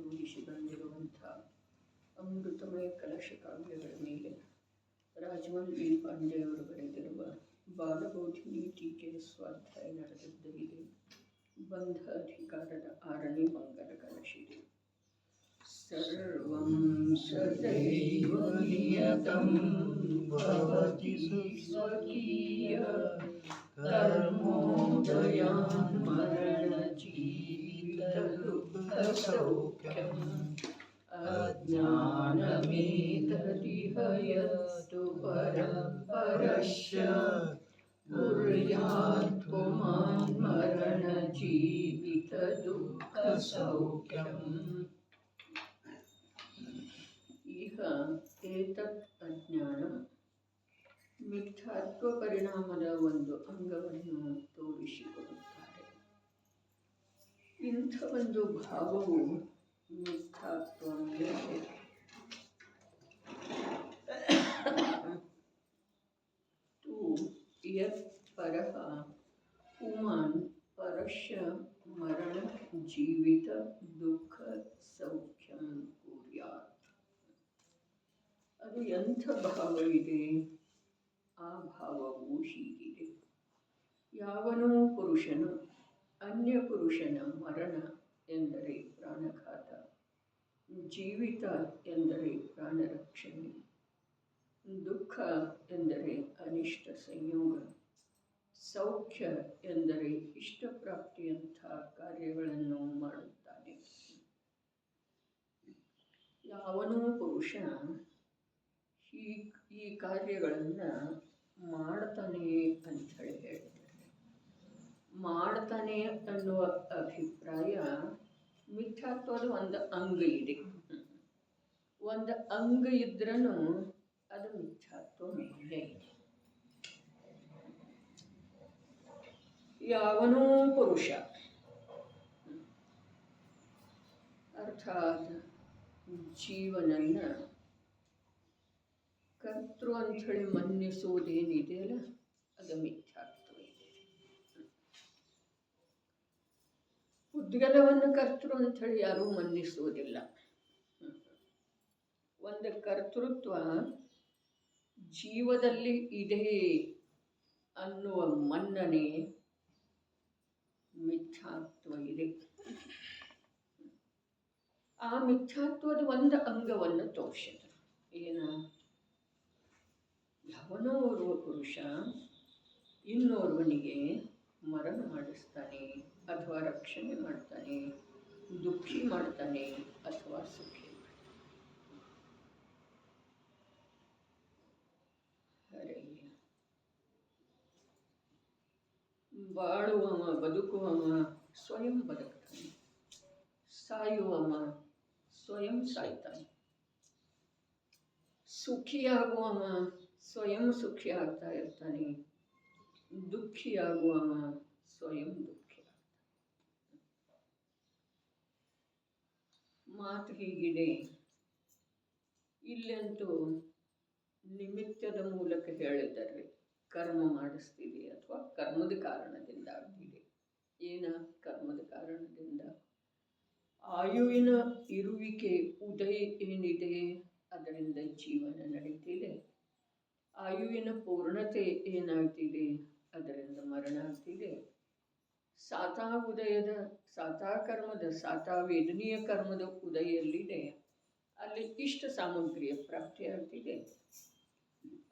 ರೂಢಿಸಿ ಬಂದಿರುವಂಥ ಅಮೃತಮಯ ಕಲಶ ಕಾವ್ಯಗಳ ಮೇಲೆ ರಾಜಮೌಳಿ ಪಾಂಡೆಯವರು ಬರೆದಿರುವ ಬಾಲಬೋಧಿನಿ ಟೀಕೆ ಸ್ವಾಧ್ಯಾಯ ನಡೆದಿದ್ದ ಇದೆ. ಬಂಧ ಅಧಿಕಾರದ 6ನೇ ಮಂಗಲ ಕಲಶಿದೆ. ಸರ್ವಂ ಸದೈವ ನಿಯತಂ ಭವತಿ ಸ್ವಕೀಯ ಕರ್ಮೋದಯಾನ್ ಮರಣ ಜೀವಿತ ದುಃಖ ಸೌಖ್ಯಂ ಅಜ್ಞಾನಮೇತದಿಹ ಯತ್ತು ಪರಸ್ಯ ಕುರ್ಯಾತ್ ಪುಮಾನ್ ಮರಣ ಜೀವಿತ ದುಃಖ ಸೌಖ್ಯಂ. ಈಗ ಏತತ್ ಅಜ್ಞಾನ ಮಿಥ್ಯಾತ್ವ ಪರಿಣಾಮದ ಒಂದು ಅಂಗವನ್ನು ತೋರಿಸಿಕೊಡುತ್ತಾರೆ. ಇಂಥ ಒಂದು ಭಾವವು ಮಿಥ್ಯಾತ್ವ ತೂ ಯತ್ ಪರಃ ಪುಮಾನ್ ಪರಸ್ಯ ಮರಣ ಜೀವಿತ ದುಃಖ ಸೌಖ್ಯಂ ಕುರ್ಯಾತ್. ಅದು ಎಂಥ ಭಾವ ಇದೆ? ಆ ಭಾವವು ಹೀಗಿದೆ. ಯಾವನೋ ಪುರುಷನು ಅನ್ಯ ಪುರುಷನ ಮರಣ ಎಂದರೆ ಪ್ರಾಣಘಾತ, ಜೀವಿತ ಎಂದರೆ ಪ್ರಾಣರಕ್ಷಣೆ, ದುಃಖ ಎಂದರೆ ಅನಿಷ್ಟ ಸಂಯೋಗ, ಸೌಖ್ಯ ಎಂದರೆ ಇಷ್ಟಪ್ರಾಪ್ತಿಯಂಥ ಕಾರ್ಯಗಳನ್ನು ಮಾಡುತ್ತಾನೆ. ಯಾವನೋ ಪುರುಷ ಈ ಕಾರ್ಯಗಳನ್ನು ಮಾಡ್ತಾನೆ ಅಂಥೇಳಿ ಹೇಳ್ತಾರೆ. ಮಾಡ್ತಾನೆ ಅನ್ನುವ ಅಭಿಪ್ರಾಯ ಮಿಥ್ಯಾತ್ವದ ಒಂದು ಅಂಗ ಇದೆ. ಒಂದು ಅಂಗ ಇದ್ರೂ ಅದು ಮಿಥ್ಯಾತ್ವ ಮೇಲೆ ಇದೆ. ಯಾವನೋ ಪುರುಷ ಅರ್ಥಾತ್ ಜೀವನನ್ನ ಕರ್ತೃ ಅಂಥೇಳಿ ಮನ್ನಿಸುವುದೇನಿದೆಯಲ್ಲ ಅದು ಮಿಥ್ಯಾತ್ವ ಇದೆ. ಉದ್ಗಲವನ್ನು ಕರ್ತೃ ಅಂಥೇಳಿ ಯಾರೂ ಮನ್ನಿಸುವುದಿಲ್ಲ. ಒಂದು ಕರ್ತೃತ್ವ ಜೀವದಲ್ಲಿ ಇದೆ ಅನ್ನುವ ಮನ್ನಣೆ ಮಿಥ್ಯಾತ್ವ ಇದೆ. ಆ ಮಿಥ್ಯಾತ್ವದ ಒಂದು ಅಂಗವನ್ನು ತೋರಿಸಿದರು. ಏನ? ಯಾವನೋ ಓರ್ವ ಪುರುಷ ಇನ್ನೋರ್ವನಿಗೆ ಮರಣ ಮಾಡಿಸ್ತಾನೆ ಅಥವಾ ರಕ್ಷಣೆ ಮಾಡ್ತಾನೆ, ದುಃಖಿ ಮಾಡ್ತಾನೆ ಅಥವಾ ಸುಖಿ ಮಾಡ್ತಾನೆ. ಬಾಳುವವ ಬದುಕುವವ ಸ್ವಯಂ ಬದುಕ್ತಾನೆ, ಸಾಯುವವ ಸ್ವಯಂ ಸಾಯ್ತಾನೆ, ಸುಖಿಯಾಗುವವ ಸ್ವಯಂ ಸುಖಿ ಆಗ್ತಾ ಇರ್ತಾನೆ, ದುಃಖಿಯಾಗುವವ ಸ್ವಯಂ ದುಃಖಿ ಆಗ್ತಾನೆ. ಮಾತು ಹೀಗಿದೆ. ಇಲ್ಲಂತೂ ನಿಮಿತ್ತದ ಮೂಲಕ ಹೇಳಿದ್ದಾರೆ. ಕರ್ಮ ಮಾಡಿಸ್ತೀವಿ ಅಥವಾ ಕರ್ಮದ ಕಾರಣದಿಂದ ಆಗ್ತಿದೆ. ಏನ? ಕರ್ಮದ ಕಾರಣದಿಂದ ಆಯುವಿನ ಇರುವಿಕೆ ಉದಯ ಏನಿದೆ ಅದರಿಂದ ಜೀವನ ನಡೀತಿದೆ. ಆಯುವಿನ ಪೂರ್ಣತೆ ಏನಾಗ್ತಿದೆ ಅದರಿಂದ ಮರಣ ಆಗ್ತಿದೆ. ಸಾತಾ ಉದಯದ ಸಾತಾ ಕರ್ಮದ ಸಾತಾ ವೇದನೀಯ ಕರ್ಮದ ಉದಯಲ್ಲಿದೆ, ಅಲ್ಲಿ ಇಷ್ಟ ಸಾಮಗ್ರಿಯ ಪ್ರಾಪ್ತಿಯಾಗ್ತಿದೆ.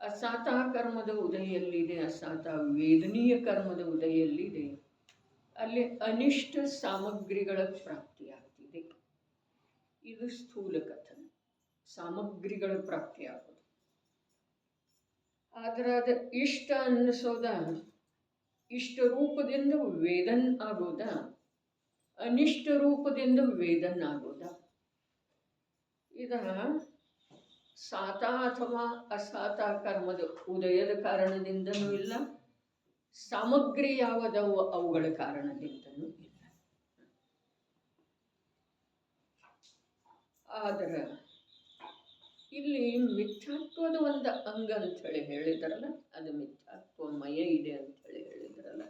ಅಸಾತಾ ಕರ್ಮದ ಉದಯಲ್ಲಿದೆ, ಅಸಾತಾ ವೇದನೀಯ ಕರ್ಮದ ಉದಯಲ್ಲಿದೆ, ಅಲ್ಲಿ ಅನಿಷ್ಟ ಸಾಮಗ್ರಿಗಳ ಪ್ರಾಪ್ತಿಯಾಗ್ತಿದೆ. ಇದು ಸ್ಥೂಲ ಕಥನ, ಸಾಮಗ್ರಿಗಳ ಪ್ರಾಪ್ತಿಯಾಗೋದು. ಆದರೆ ಅದು ಇಷ್ಟ ಅನ್ನಿಸೋದ, ಇಷ್ಟ ರೂಪದಿಂದ ವೇದನ್ ಆಗೋದ, ಅನಿಷ್ಟ ರೂಪದಿಂದ ವೇದನ್ ಆಗೋದ. ಇದ ಸಾತಾ ಅಥವಾ ಅಸಾತಾ ಕರ್ಮದ ಉದಯದ ಕಾರಣದಿಂದನೂ ಇಲ್ಲ, ಸಾಮಗ್ರಿ ಯಾವುದವು ಅವುಗಳ ಕಾರಣದಿಂದನೂ ಇಲ್ಲ. ಆದರೆ ಇಲ್ಲಿ ಮಿಥ್ಯಾತ್ವದ ಒಂದು ಅಂಗ ಅಂಥೇಳಿ ಹೇಳಿದ್ರಲ್ಲ, ಅದು ಮಿಥ್ಯಾತ್ವಮಯ ಇದೆ ಅಂಥೇಳಿ ಹೇಳಿದ್ರಲ್ಲ,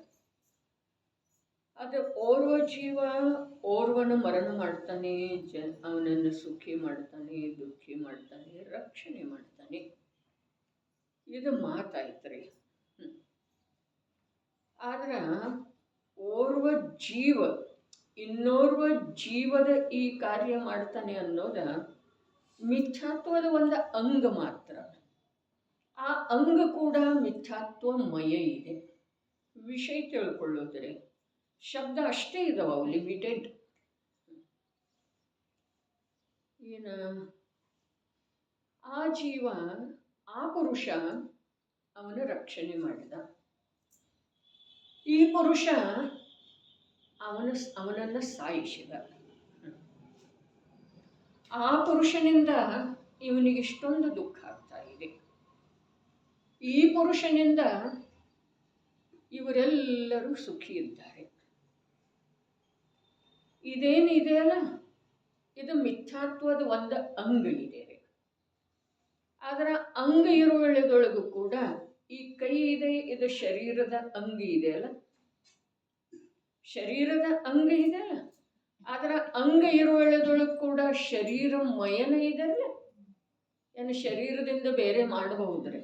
ಅದು ಓರ್ವ ಜೀವ ಓರ್ವನ ಮರಣ ಮಾಡ್ತಾನೆ, ಅವನನ್ನು ಸುಖಿ ಮಾಡ್ತಾನೆ, ದುಃಖಿ ಮಾಡ್ತಾನೆ, ರಕ್ಷಣೆ ಮಾಡ್ತಾನೆ. ಇದು ಮಾತಾಯ್ತ್ರಿ. ಆದ್ರೆ ಓರ್ವ ಜೀವ ಇನ್ನೋರ್ವ ಜೀವದ ಈ ಕಾರ್ಯ ಮಾಡ್ತಾನೆ ಅನ್ನೋದ ಮಿಥ್ಯಾತ್ವದ ಒಂದು ಅಂಗ ಮಾತ್ರ. ಆ ಅಂಗ ಕೂಡ ಮಿಥ್ಯಾತ್ವಮಯ ಇದೆ. ವಿಷಯ ತಿಳ್ಕೊಳ್ಳೋದ್ರೆ ಶಬ್ದ ಅಷ್ಟೇ ಇದಾವ, ಅವು ಲಿಮಿಟೆಡ್. ಏನ ಆ ಜೀವ, ಆ ಪುರುಷ ಅವನ ರಕ್ಷಣೆ ಮಾಡಿದ. ಈ ಪುರುಷ ಅವನನ್ನು ಸಾಯಿಸಿದ. ಆ ಪುರುಷನಿಂದ ಇವನಿಗೆ ಇಷ್ಟೊಂದು ದುಃಖ ಆಗ್ತಾ ಇದೆ. ಈ ಪುರುಷನಿಂದ ಇವರೆಲ್ಲರೂ ಸುಖಿ ಇದ್ದಾರೆ. ಇದೇನಿದೆಯಲ್ಲ, ಇದು ಮಿಥ್ಯಾತ್ವದ ಒಂದು ಅಂಗ ಇದೆ. ಅದರ ಅಂಗ ಇರುವೆಳದೊಳಗೂ ಕೂಡ ಈ ಕೈ ಇದೆ, ಇದು ಶರೀರದ ಅಂಗ ಇದೆಯಲ್ಲ, ಶರೀರದ ಅಂಗ ಇದೆಯಲ್ಲ, ಅದರ ಅಂಗ ಇರುವೆಳದೊಳಗೂ ಕೂಡ ಶರೀರಮಯನ ಇದೆಯಲ್ಲ. ಏನು ಶರೀರದಿಂದ ಬೇರೆ ಮಾಡಬಹುದ್ರೆ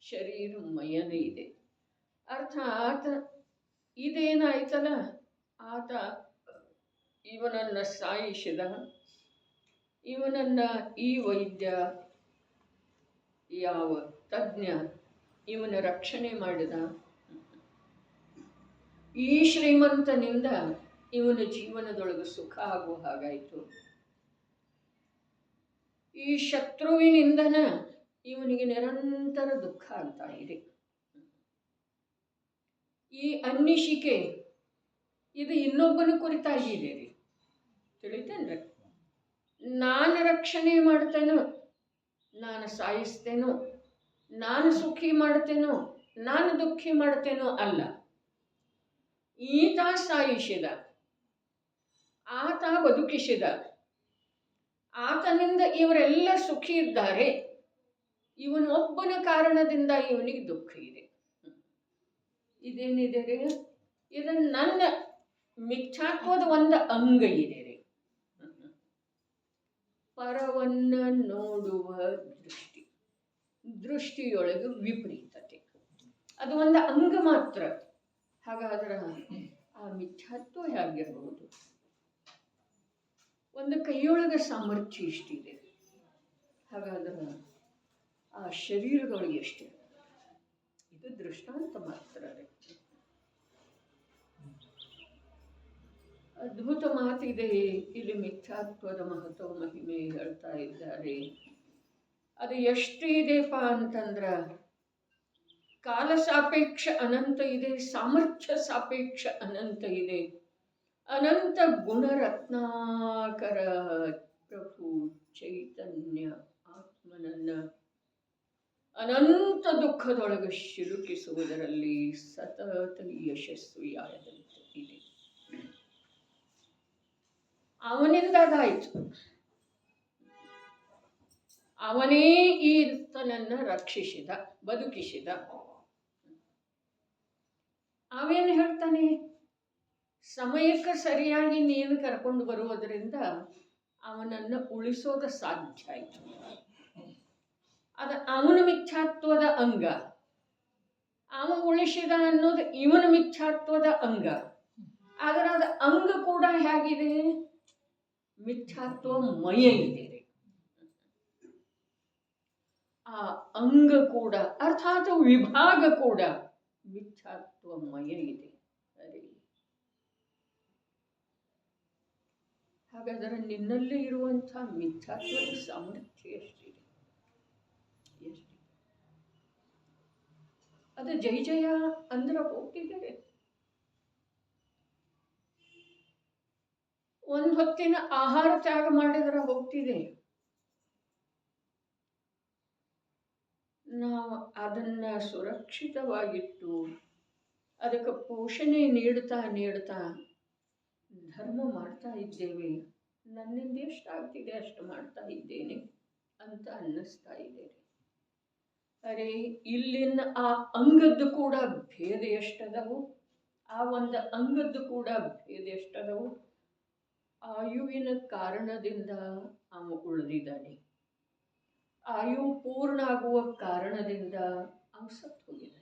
ಶರೀರಮಯನ ಇದೆ. ಅರ್ಥಾತ್ ಇದೇನಾಯ್ತಲ್ಲ, ಆತ ಇವನನ್ನು ಸಾಯಿಸಿದ. ಇವನನ್ನು ಈ ವೈದ್ಯ, ಯಾವ ತಜ್ಞ ಇವನ ರಕ್ಷಣೆ ಮಾಡಿದ. ಈ ಶ್ರೀಮಂತನಿಂದ ಇವನ ಜೀವನದೊಳಗೆ ಸುಖ ಆಗುವ ಹಾಗಾಯಿತು. ಈ ಶತ್ರುವಿನಿಂದನ ಇವನಿಗೆ ನಿರಂತರ ದುಃಖ ಆಗ್ತಾ ಇದೆ. ಈ ಅನ್ನಿಸಿಕೆ ಇದು ಇನ್ನೊಬ್ಬನ ಕುರಿತಾಗಿದೆ ರೀ. ತಿಳಿತೇನ್ರಿ? ನಾನು ರಕ್ಷಣೆ ಮಾಡ್ತೇನೋ, ನಾನು ಸಾಯಿಸ್ತೇನೋ, ನಾನು ಸುಖಿ ಮಾಡ್ತೇನೋ, ನಾನು ದುಃಖಿ ಮಾಡ್ತೇನೋ ಅಲ್ಲ. ಈತ ಸಾಯಿಸಿದ, ಆತ ಬದುಕಿಸಿದ, ಆತನಿಂದ ಇವರೆಲ್ಲ ಸುಖಿ ಇದ್ದಾರೆ. ಇವನೊಬ್ಬನ ಕಾರಣದಿಂದ ಇವನಿಗೆ ದುಃಖ ಇದೆ. ಇದೇನಿದೆ ರೀ? ಇದು ನನ್ನ ಮಿಥ್ಯಾತ್ವದ ಒಂದು ಅಂಗ ಇದೆ ರೀ. ಪರವನ್ನು ನೋಡುವ ದೃಷ್ಟಿ, ದೃಷ್ಟಿಯೊಳಗೆ ವಿಪರೀತತೆ, ಅದು ಒಂದು ಅಂಗ ಮಾತ್ರ. ಹಾಗಾದ್ರೆ ಆ ಮಿಥ್ಯಾತ್ವ ಹೇಗಿರಬಹುದು? ಒಂದು ಕೈಯೊಳಗೆ ಸಾಮರ್ಥ್ಯ ಇಷ್ಟಿದೆ, ಹಾಗಾದ್ರೆ ಆ ಶರೀರದೊಳಗೆ ಎಷ್ಟಿದೆ? ಇದು ದೃಷ್ಟಾಂತ ಮಾತ್ರ ರೀ. ಅದ್ಭುತ ಮಾತಿದೆ ಇಲ್ಲಿ. ಮಿಥ್ಯಾತ್ವದ ಮಹತ್ವ ಮಹಿಮೆ ಹೇಳ್ತಾ ಇದ್ದಾರೆ. ಅದು ಎಷ್ಟು ಇದೆಪ್ಪ ಅಂತಂದ್ರೆ, ಕಾಲ ಸಾಪೇಕ್ಷ ಅನಂತ ಇದೆ, ಸಾಮರ್ಥ್ಯ ಸಾಪೇಕ್ಷ ಅನಂತ ಇದೆ. ಅನಂತ ಗುಣರತ್ನಾಕರ ಪ್ರಭು ಚೈತನ್ಯ ಆತ್ಮನನ್ನ ಅನಂತ ದುಃಖದೊಳಗೆ ಸಿಲುಕಿಸುವುದರಲ್ಲಿ ಸತತ ಯಶಸ್ವಿಯಾದಂತೆ ಇದೆ. ಅವನಿಂದ ಅದಾಯಿತು. ಅವನೇ ಈತನನ್ನು ರಕ್ಷಿಸಿದ, ಬದುಕಿಸಿದ. ಅವೇನು ಹೇಳ್ತಾನೆ? ಸಮಯಕ್ಕೆ ಸರಿಯಾಗಿ ನೀನು ಕರ್ಕೊಂಡು ಬರುವುದರಿಂದ ಅವನನ್ನು ಉಳಿಸೋದು ಸಾಧ್ಯ ಆಯಿತು. ಅದು ಅವನ ಮಿಥ್ಯಾತ್ವದ ಅಂಗ. ಅವ ಉಳಿಸಿದ ಅನ್ನೋದು ಇವನ ಮಿಥ್ಯಾತ್ವದ ಅಂಗ. ಆದರೆ ಅದು ಅಂಗ ಕೂಡ ಹೇಗಿದೆ? ಮಿಥ್ಯಾತ್ವಮಯ ಇದೆ. ಆ ಅಂಗ ಕೂಡ, ಅರ್ಥಾತ್ ವಿಭಾಗ ಕೂಡ ಮಿಥ್ಯಾತ್ವಮಯ ಇದೆ. ಸರಿ, ಹಾಗಾದರೆ ನಿನ್ನಲ್ಲಿ ಇರುವಂಥ ಮಿಥ್ಯಾತ್ವದ ಸಾಮರ್ಥ್ಯ ಎಷ್ಟಿದೆ? ಎಷ್ಟಿದೆ? ಅದು ಜೈ ಜಯ ಅಂದ್ರೆ ಹೋಗ್ತಿದ್ದಾರೆ. ಒಂದು ಹೊತ್ತಿನ ಆಹಾರ ತ್ಯಾಗ ಮಾಡಿದ್ರೆ ಹೋಗ್ತಿದೆ. ನಾವು ಅದನ್ನು ಸುರಕ್ಷಿತವಾಗಿಟ್ಟು ಅದಕ್ಕೆ ಪೋಷಣೆ ನೀಡ್ತಾ ನೀಡ್ತಾ ಧರ್ಮ ಮಾಡ್ತಾ ಇದ್ದೇವೆ. ನನ್ನಿಂದ ಎಷ್ಟಾಗ್ತಿದೆ ಅಷ್ಟು ಮಾಡ್ತಾ ಇದ್ದೇನೆ ಅಂತ ಅನ್ನಿಸ್ತಾ ಇದೆ. ಅರೆ, ಇಲ್ಲಿನ ಆ ಅಂಗದ್ದು ಕೂಡ ಭೇದ ಎಷ್ಟದವು? ಆ ಒಂದು ಅಂಗದ್ದು ಕೂಡ ಭೇದ ಎಷ್ಟದವು. ಆಯುವಿನ ಕಾರಣದಿಂದ ಅವ ಉಳಿದಿದ್ದಾನೆ, ಆಯು ಪೂರ್ಣ ಆಗುವ ಕಾರಣದಿಂದ ಅವ ಸತ್ತು ಹೋಗಿದ್ದಾನೆ.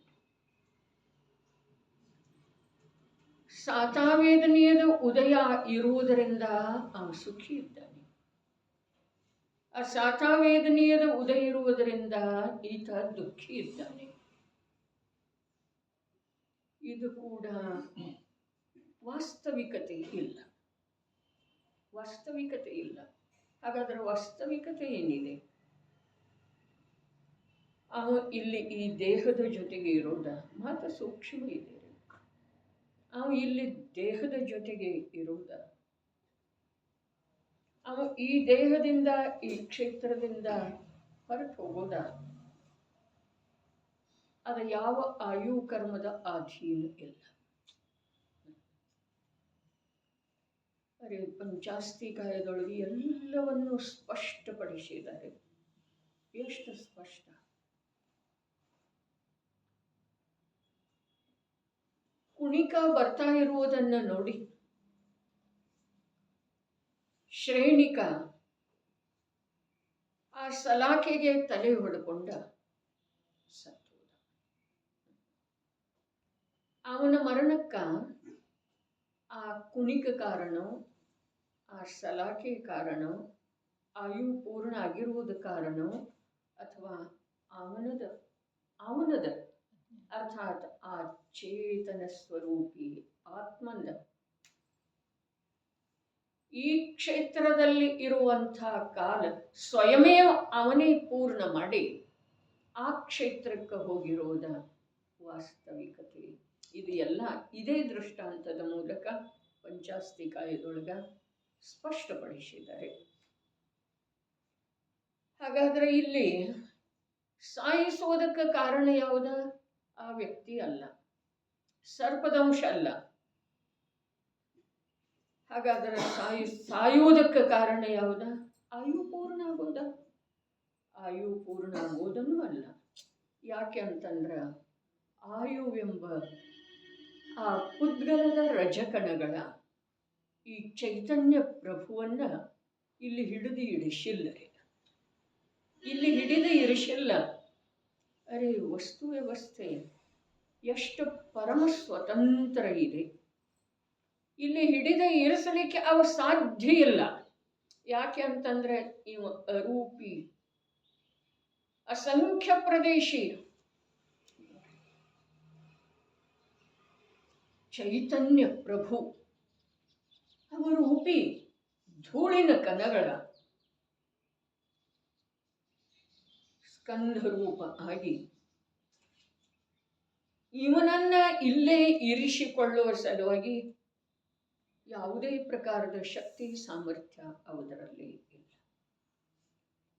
ಸಾತಾವೇದನೆಯದ ಉದಯ ಇರುವುದರಿಂದ ಅವ ಸುಖಿ ಇದ್ದಾನೆ, ಆ ಸಾತಾವೇದನೆಯದ ಉದಯ ಇರುವುದರಿಂದ ಈತ ದುಃಖಿ ಇದ್ದಾನೆ. ಇದು ಕೂಡ ವಾಸ್ತವಿಕತೆ ಇಲ್ಲ, ವಾಸ್ತವಿಕತೆ ಇಲ್ಲ. ಹಾಗಾದ್ರೆ ವಾಸ್ತವಿಕತೆ ಏನಿದೆ? ಅವ ಇಲ್ಲಿ ಈ ದೇಹದ ಜೊತೆಗೆ ಇರೋದ ಮಾತ್ರ ಸೂಕ್ಷ್ಮ ಇದೆ. ಅವ ಇಲ್ಲಿ ದೇಹದ ಜೊತೆಗೆ ಇರುವುದ, ಅವ ಈ ದೇಹದಿಂದ ಈ ಕ್ಷೇತ್ರದಿಂದ ಹೊರಟು ಹೋಗೋದ, ಅದ ಯಾವ ಆಯು ಕರ್ಮದ ಅಧೀನ ಇಲ್ಲ. ಅರೆ ಪಂಚಾಸ್ತಿಕಾಯದೊಳಗೆ ಎಲ್ಲವನ್ನು ಸ್ಪಷ್ಟಪಡಿಸಿದ್ದಾರೆ. ಎಷ್ಟು ಸ್ಪಷ್ಟ! ಕುಣಿಕ ಬರ್ತಾ ಇರುವುದನ್ನು ನೋಡಿ ಶ್ರೇಣಿಕ ಆ ಸಲಾಕೆಗೆ ತಲೆ ಹೊಡ್ಕೊಂಡ ಸತ್ತು. ಅವನ ಮರಣಕ್ಕ ಆ ಕುಣಿಕ ಕಾರಣ, ಆ ಸಲಾಕೆ ಕಾರಣ, ಆಯು ಪೂರ್ಣ ಆಗಿರುವುದು ಕಾರಣ, ಅಥವಾ ಅವನದ ಅರ್ಥಾತ್ ಆ ಚೇತನ ಸ್ವರೂಪಿ ಆತ್ಮಂದ ಈ ಕ್ಷೇತ್ರದಲ್ಲಿ ಇರುವಂಥ ಕಾಲ ಸ್ವಯಮೇ ಅವನೇ ಪೂರ್ಣ ಮಾಡಿ ಆ ಕ್ಷೇತ್ರಕ್ಕೆ ಹೋಗಿರೋದ ವಾಸ್ತವಿಕತೆ. ಇದು ಎಲ್ಲ ಇದೇ ದೃಷ್ಟಾಂತದ ಮೂಲಕ ಪಂಚಾಸ್ತಿಕಾಯದೊಳಗ ಸ್ಪಷ್ಟಪಡಿಸಿದ್ದಾರೆ. ಹಾಗಾದ್ರೆ ಇಲ್ಲಿ ಸಾಯಿಸೋದಕ್ಕೆ ಕಾರಣ ಯಾವುದ? ಆ ವ್ಯಕ್ತಿ ಅಲ್ಲ, ಸರ್ಪದಂಶ ಅಲ್ಲ. ಹಾಗಾದ್ರೆ ಸಾಯುವುದಕ್ಕೆ ಕಾರಣ ಯಾವುದ? ಆಯು ಪೂರ್ಣ ಆಗೋದ? ಆಯು ಪೂರ್ಣ ಆಗೋದನ್ನು ಅಲ್ಲ. ಯಾಕೆ ಅಂತಂದ್ರೆ ಆಯುವೆಂಬ ಆ ಪುದ್ಗಲದ ರಜಕಣಗಳ ಈ ಚೈತನ್ಯ ಪ್ರಭುವನ್ನ ಇಲ್ಲಿ ಹಿಡಿದು ಇಳಿಸಿಲ್ಲರೆ, ಇಲ್ಲಿ ಹಿಡಿದು ಇರಿಸಿಲ್ಲ. ಅರೆ ವಸ್ತು ವ್ಯವಸ್ಥೆ ಎಷ್ಟು ಪರಮ ಸ್ವತಂತ್ರ ಇದೆ, ಇಲ್ಲಿ ಹಿಡಿದ ಇರಿಸಲಿಕ್ಕೆ ಅವ ಸಾಧ್ಯ ಇಲ್ಲ. ಯಾಕೆ ಅಂತಂದ್ರೆ ಇವ ಅರೂಪಿ, ಅಸಂಖ್ಯ ಪ್ರದೇಶಿ ಚೈತನ್ಯ ಪ್ರಭು. ಅವ ರೂಪಿ ಧೂಳಿನ ಕಣಗಳ ಸ್ಕಂಧ ರೂಪ ಆಗಿ ಇವನನ್ನ ಇಲ್ಲೇ ಇರಿಸಿಕೊಳ್ಳುವ ಸಲುವಾಗಿ ಯಾವುದೇ ಪ್ರಕಾರದ ಶಕ್ತಿ ಸಾಮರ್ಥ್ಯ ಅವರಲ್ಲಿ ಇಲ್ಲ.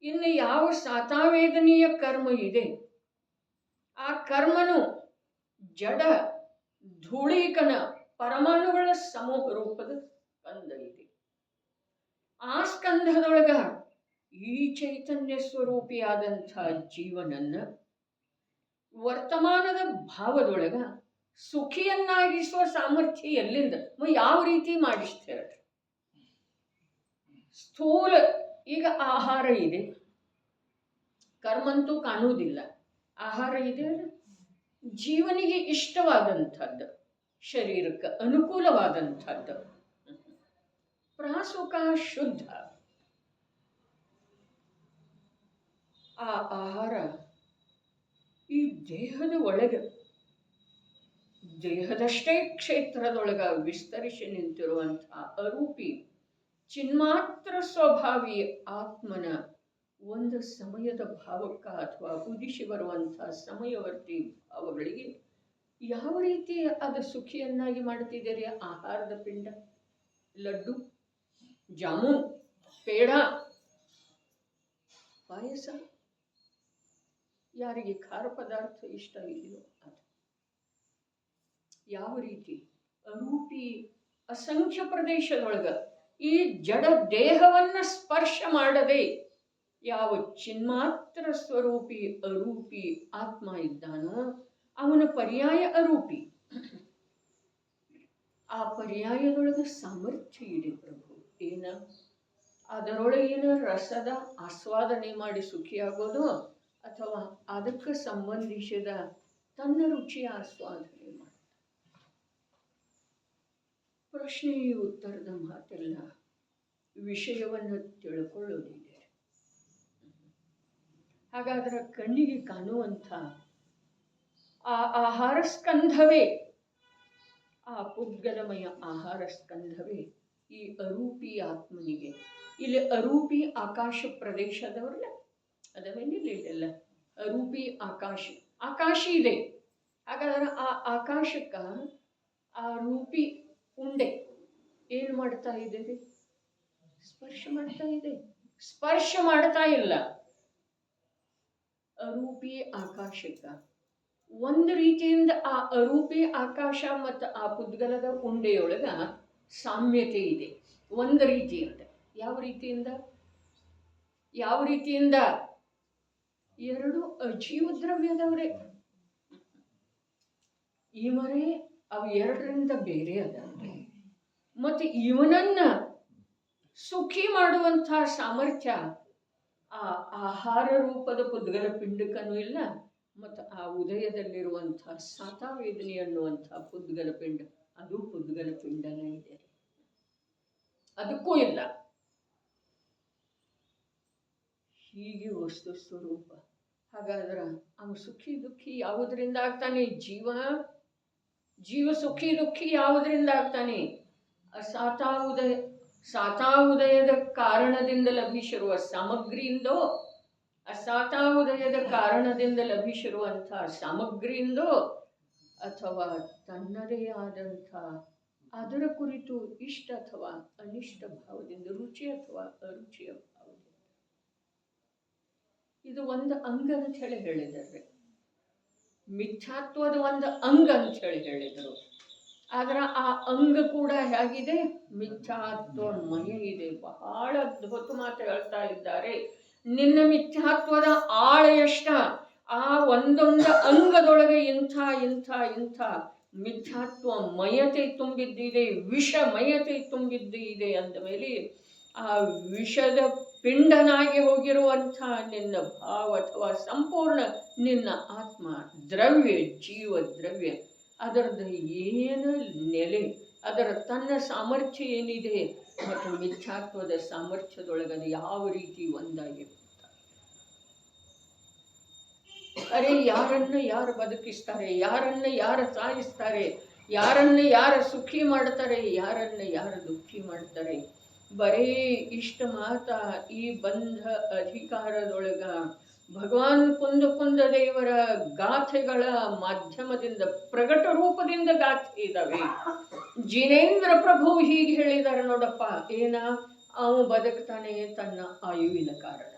ಇನ್ನು ಯಾವ ಸಾತಾವೇದನೀಯ ಕರ್ಮ ಇದೆ, ಆ ಕರ್ಮನು ಜಡ ಧೂಳೀಕನ ಪರಮಾಣುಗಳ ಸಮೂಹ ರೂಪದ ಸ್ಕಂಧ ಇದೆ. ಆ ಸ್ಕಂಧದೊಳಗ ಈ ಚೈತನ್ಯ ಸ್ವರೂಪಿಯಾದಂಥ ಜೀವನನ್ನ ವರ್ತಮಾನದ ಭಾವದೊಳಗ ಸುಖಿಯನ್ನಾಗಿಸುವ ಸಾಮರ್ಥ್ಯ ಎಲ್ಲಿಂದ, ಯಾವ ರೀತಿ ಮಾಡಿಸ್ತೇವೆ? ಸ್ಥೂಲ ಈಗ ಆಹಾರ ಇದೆ, ಕರ್ಮಂತೂ ಕಾಣುವುದಿಲ್ಲ. ಆಹಾರ ಇದೆ, ಜೀವನಿಗೆ ಇಷ್ಟವಾದಂಥದ್ದು, ಶರೀರಕ್ಕೆ ಅನುಕೂಲವಾದಂಥದ್ದು, ಪ್ರಾಸುಕ ಶುದ್ಧ. ಆ ಆಹಾರ ಈ ದೇಹದ ಒಳಗೆ, ದೇಹದಷ್ಟೇ ಕ್ಷೇತ್ರದೊಳಗ ವಿಸ್ತರಿಸಿ ನಿಂತಿರುವಂತಹ ಅರೂಪಿ ಚಿನ್ಮಾತ್ರ ಸ್ವಭಾವಿ ಆತ್ಮನ ಒಂದು ಸಮಯದ ಭಾವಕ್ಕ ಅಥವಾ ಉದಿಸಿ ಬರುವಂತಹ ಸಮಯವರ್ತಿ ಭಾವಗಳಿಗೆ ಯಾವ ರೀತಿ ಅದು ಸುಖಿಯನ್ನಾಗಿ ಮಾಡ್ತಿದ್ದೀರಿ? ಆಹಾರದ ಪಿಂಡ, ಲಡ್ಡು, ಜಾಮೂನ್, ಪೇಡ, ಪಾಯಸ, ಯಾರಿಗೆ ಖಾರ ಪದಾರ್ಥ ಇಷ್ಟ ಇದೆಯೋ ಅದು. ಯಾವ ರೀತಿ ಅರೂಪಿ ಅಸಂಖ್ಯ ಪ್ರದೇಶದೊಳಗ ಈ ಜಡ ದೇಹವನ್ನ ಸ್ಪರ್ಶ ಮಾಡದೆ ಯಾವ ಚಿನ್ಮಾತ್ರ ಸ್ವರೂಪಿ ಅರೂಪಿ ಆತ್ಮ ಇದ್ದಾನೋ ಅವನ ಪರ್ಯಾಯ ಅರೂಪಿ. ಆ ಪರ್ಯಾಯದೊಳಗೆ ಸಾಮರ್ಥ್ಯ ಇದೆ ಪ್ರಭು. ಏನ ಅದರೊಳಗಿನ ರಸದ ಆಸ್ವಾದನೆ ಮಾಡಿ ಸುಖಿಯಾಗೋದು, ಅಥವಾ ಅದಕ್ಕೆ ಸಂಬಂಧಿಸಿದ ತನ್ನ ರುಚಿಯ ಆಸ್ವಾದನೆ ಮಾಡಿ. ಪ್ರಶ್ನೆಯ ಉತ್ತರದ ಮಾತೆಲ್ಲ ವಿಷಯವನ್ನು ತಿಳ್ಕೊಳ್ಳೋದಿದೆ. ಹಾಗಾದ್ರೆ ಕಣ್ಣಿಗೆ ಕಾಣುವಂಥ ಆ ಆಹಾರ ಸ್ಕಂಧವೇ, ಆ ಪುದ್ಗಲಮಯ ಆಹಾರ ಸ್ಕಂಧವೇ ಈ ಅರೂಪಿ ಆತ್ಮನಿಗೆ. ಇಲ್ಲಿ ಅರೂಪಿ ಆಕಾಶ ಪ್ರದೇಶದವ್ರಲ್ಲ ಅದವೇನಿಲ್ಲ, ಇಲ್ಲೆಲ್ಲ ಅರೂಪಿ ಆಕಾಶ ಇದೆ. ಹಾಗಾದ್ರೆ ಆ ಆಕಾಶಕ್ಕ ಆ ರೂಪಿ ಉಂಡೆ ಏನು ಮಾಡ್ತಾ ಇದೆ? ಸ್ಪರ್ಶ ಮಾಡ್ತಾ ಇದೆ. ಸ್ಪರ್ಶ ಮಾಡ್ತಾ ಇಲ್ಲ. ಅರೂಪಿ ಆಕಾಶಕ್ಕ ಒಂದು ರೀತಿಯಿಂದ ಆ ಅರೂಪಿ ಆಕಾಶ ಮತ್ತು ಆ ಪುದ್ಗಲದ ಉಂಡೆಯೊಳಗ ಸಾಮ್ಯತೆ ಇದೆ ಒಂದು ರೀತಿಯಿಂದ. ಯಾವ ರೀತಿಯಿಂದ? ಯಾವ ರೀತಿಯಿಂದ? ಎರಡು ಅಜೀವ ದ್ರವ್ಯದವರೇ. ಇವರೇ ಅವು ಎರಡರಿಂದ ಬೇರೆ ಅದಲ್ರಿ. ಮತ್ತು ಇವನನ್ನ ಸುಖಿ ಮಾಡುವಂಥ ಸಾಮರ್ಥ್ಯ ಆ ಆಹಾರ ರೂಪದ ಪುದ್ಗಲ ಪಿಂಡಕ್ಕನೂ ಇಲ್ಲ, ಮತ್ತು ಆ ಉದಯದಲ್ಲಿರುವಂಥ ಸಾತಾವೇದನೆ ಅನ್ನುವಂಥ ಪುದ್ಗಲ ಪಿಂಡ, ಅದು ಪುದ್ಗಲ ಪಿಂಡನೇ ಇದೆ, ಅದಕ್ಕೂ ಇಲ್ಲ. ಹೀಗೆ ವಸ್ತು ಸ್ವರೂಪ. ಹಾಗಾದ್ರೆ ಅವನು ಸುಖಿ ದುಃಖಿ ಯಾವುದರಿಂದ ಆಗ್ತಾನೆ? ಜೀವ ಸುಖಿ ದುಃಖಿ ಯಾವುದರಿಂದ ಆಗ್ತಾನೆ? ಸಾತಾವುದಯದ ಕಾರಣದಿಂದ ಲಭಿಸಿರುವ ಸಾಮಗ್ರಿಯಿಂದೋ, ಅಸಾತಾವುದಯದ ಕಾರಣದಿಂದ ಲಭಿಸಿರುವಂಥ ಸಾಮಗ್ರಿಯಿಂದೋ, ಅಥವಾ ತನ್ನದೇ ಆದಂಥ ಅದರ ಕುರಿತು ಇಷ್ಟ ಅಥವಾ ಅನಿಷ್ಟ ಭಾವದಿಂದ, ರುಚಿ ಅಥವಾ ಅರುಚಿಯ ಭಾವದಿಂದ. ಇದು ಒಂದು ಅಂಗ ಅಂತ ಹೇಳಿದ್ದಾರೆ. ಮಿಥ್ಯಾತ್ವದ ಒಂದು ಅಂಗ ಅಂತ ಹೇಳಿದರು. ಆದ್ರೆ ಆ ಅಂಗ ಕೂಡ ಹೇಗಿದೆ? ಮಿಥ್ಯಾತ್ವಮಯ ಇದೆ. ಬಹಳ ಅದ್ಭುತ ಮಾತು ಹೇಳ್ತಾ ಇದ್ದಾರೆ. ನಿನ್ನ ಮಿಥ್ಯಾತ್ವದ ಆಳ ಎಷ್ಟ? ಆ ಒಂದೊಂದು ಅಂಗದೊಳಗೆ ಇಂಥ ಇಂಥ ಇಂಥ ಮಿಥ್ಯಾತ್ವಮಯತೆ ತುಂಬಿದ್ದಿದೆ, ವಿಷಮಯತೆ ತುಂಬಿದ್ದಿದೆ ಅಂದ ಮೇಲೆ ಆ ವಿಷದ ಪಿಂಡನಾಗಿ ಹೋಗಿರುವಂಥ ನಿನ್ನ ಭಾವ ಅಥವಾ ಸಂಪೂರ್ಣ ನಿನ್ನ ಆತ್ಮ ದ್ರವ್ಯ, ಜೀವ ದ್ರವ್ಯ, ಅದರದ್ದು ಏನು ನೆಲೆ, ಅದರ ತನ್ನ ಸಾಮರ್ಥ್ಯ ಏನಿದೆ ಮತ್ತು ಮಿಥ್ಯಾತ್ವದ ಸಾಮರ್ಥ್ಯದೊಳಗದು ಯಾವ ರೀತಿ ಒಂದಾಗಿರುತ್ತೆ. ಅರೆ, ಯಾರನ್ನ ಯಾರು ಬದುಕಿಸ್ತಾರೆ, ಯಾರನ್ನ ಯಾರು ಸಾಯಿಸ್ತಾರೆ, ಯಾರನ್ನ ಯಾರು ಸುಖಿ ಮಾಡ್ತಾರೆ, ಯಾರನ್ನ ಯಾರು ದುಃಖಿ ಮಾಡ್ತಾರೆ. ಬರೀ ಇಷ್ಟ ಮಾತ ಈ ಬಂಧ ಅಧಿಕಾರದೊಳಗ ಭಗವಾನ್ ಕುಂದ ದೇವರ ಗಾಥೆಗಳ ಮಾಧ್ಯಮದಿಂದ, ಪ್ರಗಟ ರೂಪದಿಂದ ಗಾಥೆ ಇದ್ದಾವೆ. ಜಿನೇಂದ್ರ ಪ್ರಭು ಹೀಗೆ ಹೇಳಿದ್ದಾರೆ ನೋಡಪ್ಪ, ಏನ ಅವ ಬದುಕ್ತಾನೆ ತನ್ನ ಆಯುವಿನ ಕಾರಣದಿಂದ,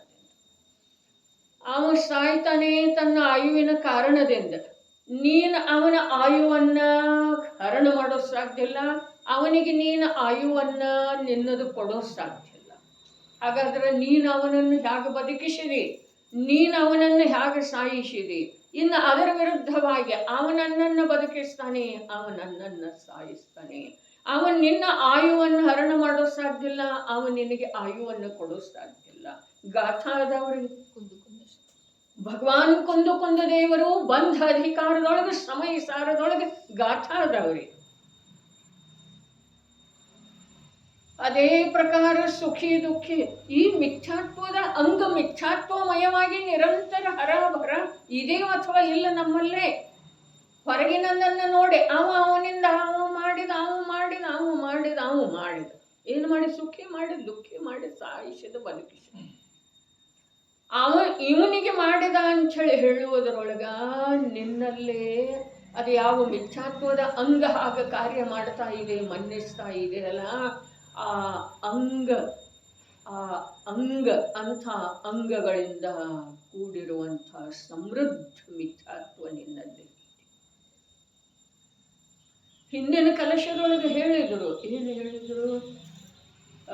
ಅವ ಸಾಯ್ತಾನೆ ತನ್ನ ಆಯುವಿನ ಕಾರಣದಿಂದ. ನೀನು ಅವನ ಆಯುವನ್ನ ಹರಣ ಮಾಡೋ ಸಾಧ್ಯ ಇಲ್ಲ, ಅವನಿಗೆ ನೀನು ಆಯುವನ್ನ ನಿನ್ನದು ಕೊಡೋ ಸಾಧ್ಯ ಇಲ್ಲ. ಹಾಗಾದ್ರೆ ನೀನು ಅವನನ್ನು ಹೇಗೆ ಬದುಕಿಸಿದಿ, ನೀನು ಅವನನ್ನು ಹೇಗೆ ಸಾಯಿಸಿದಿ? ಇನ್ನು ಅದರ ವಿರುದ್ಧವಾಗಿ ಅವನನ್ನನ್ನು ಬದುಕಿಸ್ತಾನೆ, ಅವನನ್ನನ್ನು ಸಾಯಿಸ್ತಾನೆ. ಅವನು ನಿನ್ನ ಆಯುವನ್ನು ಹರಣ ಮಾಡೋ ಸಾಧ್ಯ ಇಲ್ಲ, ಅವನು ನಿನಗೆ ಆಯುವನ್ನು ಕೊಡೋ ಸಾಧ್ಯ ಇಲ್ಲ. ಗಾಥಾದವರಿಗೆ ಭಗವಾನ್ ಕುಂದ ದೇವರು ಬಂಧ ಅಧಿಕಾರದೊಳಗೆ, ಸಮಯ ಸಾರದೊಳಗೆ ಗಾಥಾದವರಿಗೆ. ಅದೇ ಪ್ರಕಾರ ಸುಖಿ ದುಃಖಿ ಈ ಮಿಥ್ಯಾತ್ವದ ಅಂಗ ಮಿಥ್ಯಾತ್ವಮಯವಾಗಿ ನಿರಂತರ ಹರಭರ ಇದೆಯೋ ಅಥವಾ ಇಲ್ಲ ನಮ್ಮಲ್ಲೇ. ಹೊರಗಿನದನ್ನು ನೋಡಿ ಅವನಿಂದ ಮಾಡಿದ ಏನು ಮಾಡಿ? ಸುಖಿ ಮಾಡಿ, ದುಃಖಿ ಮಾಡಿ, ಸಾಯಿಸಿದ, ಬದುಕಿಸಿದ. ಇವನಿಗೆ ಮಾಡಿದ ಅಂಥೇಳಿ ಹೇಳುವುದರೊಳಗ ನಿನ್ನಲ್ಲೇ ಅದು ಯಾವ ಮಿಥ್ಯಾತ್ವದ ಅಂಗ ಆಗ ಕಾರ್ಯ ಮಾಡ್ತಾ ಇದೆ, ಮನ್ನಿಸ್ತಾ ಇದೆ ಅಲ್ಲ, ಆ ಅಂಗ ಅಂಥ ಅಂಗಗಳಿಂದ ಕೂಡಿರುವಂಥ ಸಮೃದ್ಧ ಮಿಥ್ಯಾತ್ವ ನಿನ್ನಲ್ಲಿ. ಹಿಂದಿನ ಕಲಶದೊಳಗೆ ಹೇಳಿದರು, ಏನು ಹೇಳಿದರು?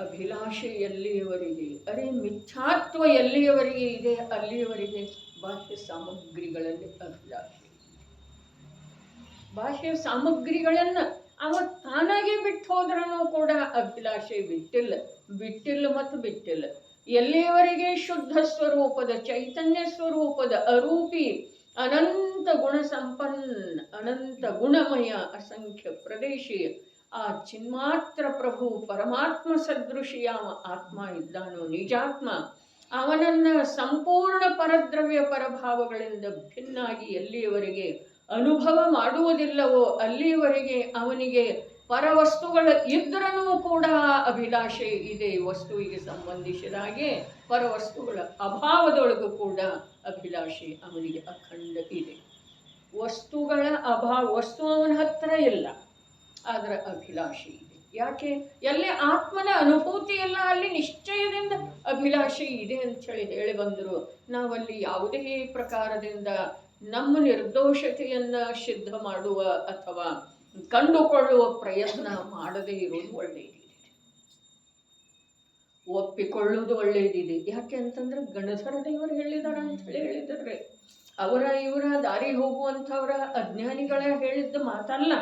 ಅಭಿಲಾಷೆ ಎಲ್ಲಿಯವರೆಗೆ? ಅರೆ, ಮಿಥ್ಯಾತ್ವ ಎಲ್ಲಿಯವರೆಗೆ ಇದೆ ಅಲ್ಲಿಯವರೆಗೆ ಬಾಹ್ಯ ಸಾಮಗ್ರಿಗಳಲ್ಲಿ ಅಭಿಲಾಷೆ. ಬಾಹ್ಯ ಸಾಮಗ್ರಿಗಳನ್ನು ಅವ ತಾನಾಗೆ ಬಿಟ್ಟು ಹೋದ್ರೂ ಕೂಡ ಅಭಿಲಾಷೆ ಬಿಟ್ಟಿಲ್ಲ ಮತ್ತು ಬಿಟ್ಟಿಲ್ಲ. ಎಲ್ಲಿಯವರೆಗೆ ಶುದ್ಧ ಸ್ವರೂಪದ ಚೈತನ್ಯ ಸ್ವರೂಪದ ಅರೂಪಿ ಅನಂತ ಗುಣ ಸಂಪನ್ನ ಅನಂತ ಗುಣಮಯ ಅಸಂಖ್ಯ ಪ್ರದೇಶಿ ಆ ಚಿನ್ಮಾತ್ರ ಪ್ರಭು ಪರಮಾತ್ಮ ಸದೃಶಿಯಾವ ಆತ್ಮ ಇದ್ದಾನೋ ನಿಜಾತ್ಮ, ಅವನನ್ನ ಸಂಪೂರ್ಣ ಪರದ್ರವ್ಯ ಪರಭಾವಗಳಿಂದ ಭಿನ್ನಾಗಿ ಎಲ್ಲಿಯವರೆಗೆ ಅನುಭವ ಮಾಡುವುದಿಲ್ಲವೋ ಅಲ್ಲಿಯವರೆಗೆ ಅವನಿಗೆ ಪರವಸ್ತುಗಳ ಇದ್ರೂ ಕೂಡ ಅಭಿಲಾಷೆ ಇದೆ. ವಸ್ತುವಿಗೆ ಸಂಬಂಧಿಸಿದ ಹಾಗೆ ಪರವಸ್ತುಗಳ ಅಭಾವದೊಳಗೂ ಕೂಡ ಅಭಿಲಾಷೆ ಅವನಿಗೆ ಅಖಂಡ ಇದೆ. ವಸ್ತುಗಳ ವಸ್ತು ಅವನ ಹತ್ರ ಇಲ್ಲ, ಆದರೆ ಅಭಿಲಾಷೆ ಇದೆ. ಯಾಕೆ? ಎಲ್ಲಿ ಆತ್ಮನ ಅನುಭೂತಿ ಇಲ್ಲ ಅಲ್ಲಿ ನಿಶ್ಚಯದಿಂದ ಅಭಿಲಾಷೆ ಇದೆ ಅಂಥೇಳಿ ಹೇಳಿ ಬಂದರು. ನಾವಲ್ಲಿ ಯಾವುದೇ ಪ್ರಕಾರದಿಂದ ನಮ್ಮ ನಿರ್ದೋಷತೆಯನ್ನು ಸಿದ್ಧ ಮಾಡುವ ಅಥವಾ ಕಂಡುಕೊಳ್ಳುವ ಪ್ರಯತ್ನ ಮಾಡದೇ ಇರೋದು ಒಳ್ಳೆಯದಿದೆ, ಒಪ್ಪಿಕೊಳ್ಳುವುದು ಒಳ್ಳೆಯದಿದೆ. ಯಾಕೆ ಅಂತಂದ್ರೆ ಗಣಧರ ದೇವರು ಹೇಳಿದಾರ ಅಂತ ಹೇಳಿದರೆ ಅವರ ಇವರ ದಾರಿ ಹೋಗುವಂಥವರ ಅಜ್ಞಾನಿಗಳ ಹೇಳಿದ್ದ ಮಾತಲ್ಲ,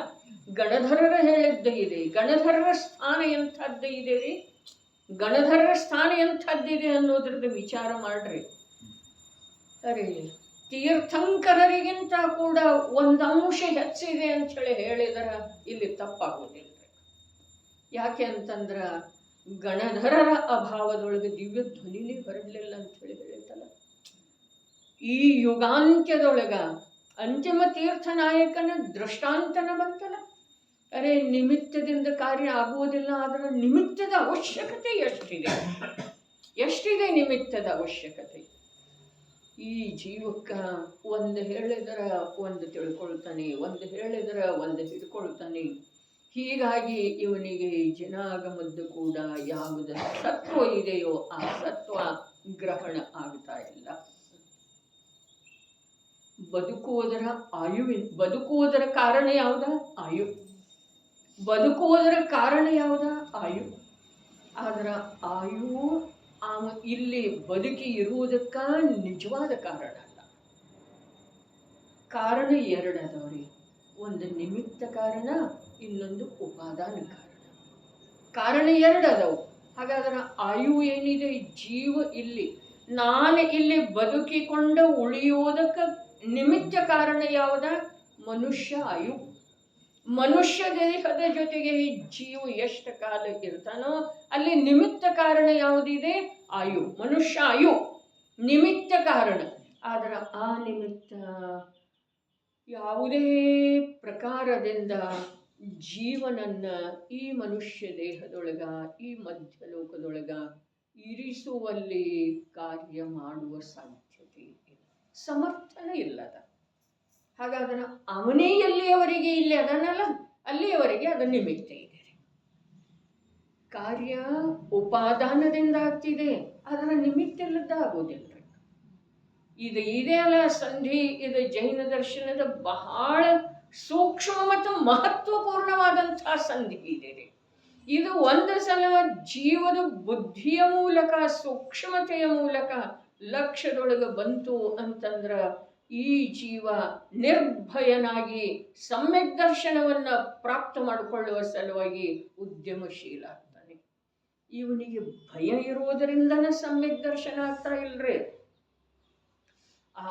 ಗಣಧರರ ಹೇಳಿದ್ದೇ ಇದೆ. ಗಣಧರರ ಸ್ಥಾನ ಎಂಥದ್ದು ಇದೆ ರೀ, ಗಣಧರರ ಸ್ಥಾನ ಎಂಥದ್ದಿದೆ ಅನ್ನೋದ್ರದ್ದು ವಿಚಾರ ಮಾಡ್ರಿ. ಅರೆ ತೀರ್ಥಂಕರರಿಗಿಂತ ಕೂಡ ಒಂದು ಅಂಶ ಹೆಚ್ಚಿದೆ ಅಂಥೇಳಿ ಹೇಳಿದರೆ ಇಲ್ಲಿ ತಪ್ಪಾಗೋದಿಲ್ಲ. ಯಾಕೆ ಅಂತಂದ್ರೆ ಗಣಧರರ ಅಭಾವದೊಳಗೆ ದಿವ್ಯ ಧ್ವನಿನೇ ಬರಲಿಲ್ಲ ಅಂಥೇಳಿ ಹೇಳಿತಲ್ಲ. ಈ ಯುಗಾಂತ್ಯದೊಳಗ ಅಂತಿಮ ತೀರ್ಥ ನಾಯಕನ ದೃಷ್ಟಾಂತನ ಬಂತಲ್ಲ. ಅರೆ ನಿಮಿತ್ತದಿಂದ ಕಾರ್ಯ ಆಗುವುದಿಲ್ಲ, ಆದರೆ ನಿಮಿತ್ತದ ಅವಶ್ಯಕತೆ ಎಷ್ಟಿದೆ ನಿಮಿತ್ತದ ಅವಶ್ಯಕತೆ. ಈ ಜೀವಕ್ಕೆ ಒಂದು ಹೇಳಿದರೆ ಒಂದು ತಿಳ್ಕೊಳ್ತಾನೆ, ಒಂದು ಹೇಳಿದರೆ ಒಂದು ಹಿಡ್ಕೊಳ್ತಾನೆ. ಹೀಗಾಗಿ ಇವನಿಗೆ ಜನಾಗಮದ್ದು ಕೂಡ ಯಾವುದ ಸತ್ವ ಇದೆಯೋ ಆ ಸತ್ವ ಗ್ರಹಣ ಆಗ್ತಾ ಇಲ್ಲ. ಬದುಕುವುದರ ಕಾರಣ ಯಾವುದ? ಆಯು. ಬದುಕುವುದರ ಕಾರಣ ಯಾವುದ? ಆಯು. ಆದ್ರೆ ಆಯು ಇಲ್ಲಿ ಬದುಕಿ ಇರುವುದಕ್ಕ ನಿಜವಾದ ಕಾರಣ ಅಲ್ಲ. ಕಾರಣ ಎರಡದವ್ರಿ, ಒಂದು ನಿಮಿತ್ತ ಕಾರಣ, ಇನ್ನೊಂದು ಉಪಾದಾನ ಕಾರಣ. ಕಾರಣ ಎರಡದವು. ಹಾಗಾದ್ರೆ ಆಯು ಏನಿದೆ, ಜೀವ ಇಲ್ಲಿ ನಾನು ಇಲ್ಲಿ ಬದುಕಿಕೊಂಡು ಉಳಿಯುವುದಕ್ಕೆ ನಿಮಿತ್ತ ಕಾರಣ ಯಾವುದ? ಮನುಷ್ಯ ಆಯು. ಮನುಷ್ಯ ದೇಹದ ಜೊತೆಗೆ ಜೀವ ಎಷ್ಟು ಕಾಲ ಇರ್ತಾನೋ ಅಲ್ಲಿ ನಿಮಿತ್ತ ಕಾರಣ ಯಾವುದಿದೆ? ಆಯು. ಮನುಷ್ಯ ಆಯು ನಿಮಿತ್ತ ಕಾರಣ. ಆದ್ರೆ ಆ ನಿಮಿತ್ತ ಯಾವುದೇ ಪ್ರಕಾರದಿಂದ ಜೀವನನ್ನ ಈ ಮನುಷ್ಯ ದೇಹದೊಳಗ ಈ ಮಧ್ಯಲೋಕದೊಳಗ ಇರಿಸುವಲ್ಲಿ ಕಾರ್ಯ ಮಾಡುವ ಸಾಧ್ಯತೆ ಇಲ್ಲ, ಸಮರ್ಥನೆ ಇಲ್ಲದ. ಹಾಗಾದ್ರೆ ಅವನೇ ಎಲ್ಲಿಯವರೆಗೆ ಇಲ್ಲಿ ಅದನ್ನಲ್ಲ ಅಲ್ಲಿಯವರೆಗೆ ಅದು ನಿಮಿತ್ತ ಇದೆ. ಕಾರ್ಯ ಉಪಾದಾನದಿಂದ ಆಗ್ತಿದೆ, ಅದರ ನಿಮಿತ್ತ ಇಲ್ಲದ ಆಗೋದಿಲ್ಲ. ಇದು ಇದೆ ಅಲ್ಲ ಸಂಧಿ, ಇದು ಜೈನ ದರ್ಶನದ ಬಹಳ ಸೂಕ್ಷ್ಮ ಮತ್ತು ಮಹತ್ವಪೂರ್ಣವಾದಂತಹ ಸಂಧಿ ಇದೆ. ಇದು ಒಂದು ಸಲ ಜೀವದ ಬುದ್ಧಿಯ ಮೂಲಕ ಸೂಕ್ಷ್ಮತೆಯ ಮೂಲಕ ಲಕ್ಷ್ಯದೊಳಗೆ ಬಂತು ಅಂತಂದ್ರ ಈ ಜೀವ ನಿರ್ಭಯನಾಗಿ ಸಮ್ಯಕ್ ದರ್ಶನವನ್ನ ಪ್ರಾಪ್ತ ಮಾಡಿಕೊಳ್ಳುವ ಸಲುವಾಗಿ ಉದ್ಯಮಶೀಲ ಆಗ್ತಾನೆ. ಇವನಿಗೆ ಭಯ ಇರುವುದರಿಂದನೇ ಸಮ್ಯಕ್ ದರ್ಶನ ಆಗ್ತಾ ಇಲ್ರಿ.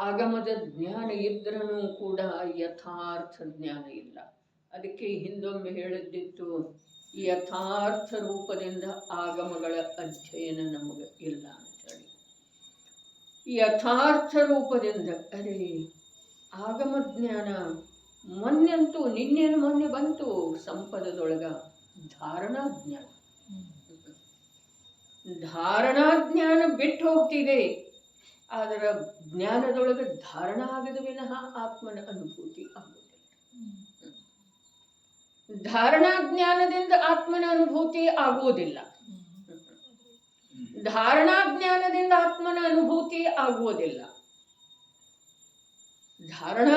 ಆಗಮದ ಜ್ಞಾನ ಇದ್ರೂ ಕೂಡ ಯಥಾರ್ಥ ಜ್ಞಾನ ಇಲ್ಲ. ಅದಕ್ಕೆ ಹಿಂದೊಮ್ಮೆ ಹೇಳಿದ್ದಿತ್ತು, ಯಥಾರ್ಥ ರೂಪದಿಂದ ಆಗಮಗಳ ಅಧ್ಯಯನ ನಮಗೆ ಇಲ್ಲ ಅಂತೇಳಿ. ಯಥಾರ್ಥ ರೂಪದಿಂದ ಅರೆ ಆಗಮ ಜ್ಞಾನ ಮೊನ್ನೆಂತೂ ಮೊನ್ನೆ ಬಂತು ಸಂಪದದೊಳಗ ಧಾರಣಾ ಜ್ಞಾನ. ಧಾರಣಾ ಜ್ಞಾನ ಬಿಟ್ಟು ಹೋಗ್ತಿದೆ, ಅದರ ಜ್ಞಾನದೊಳಗೆ ಧಾರಣ ಆಗದ ವಿನಃ ಆತ್ಮನ ಅನುಭೂತಿ ಆಗುವುದಿಲ್ಲ. ಧಾರಣಾ ಜ್ಞಾನದಿಂದ ಆತ್ಮನ ಅನುಭೂತಿ ಆಗುವುದಿಲ್ಲ. ಧಾರಣಾ ಜ್ಞಾನದಿಂದ ಆತ್ಮನ ಅನುಭೂತಿ ಆಗುವುದಿಲ್ಲ. ಧಾರಣ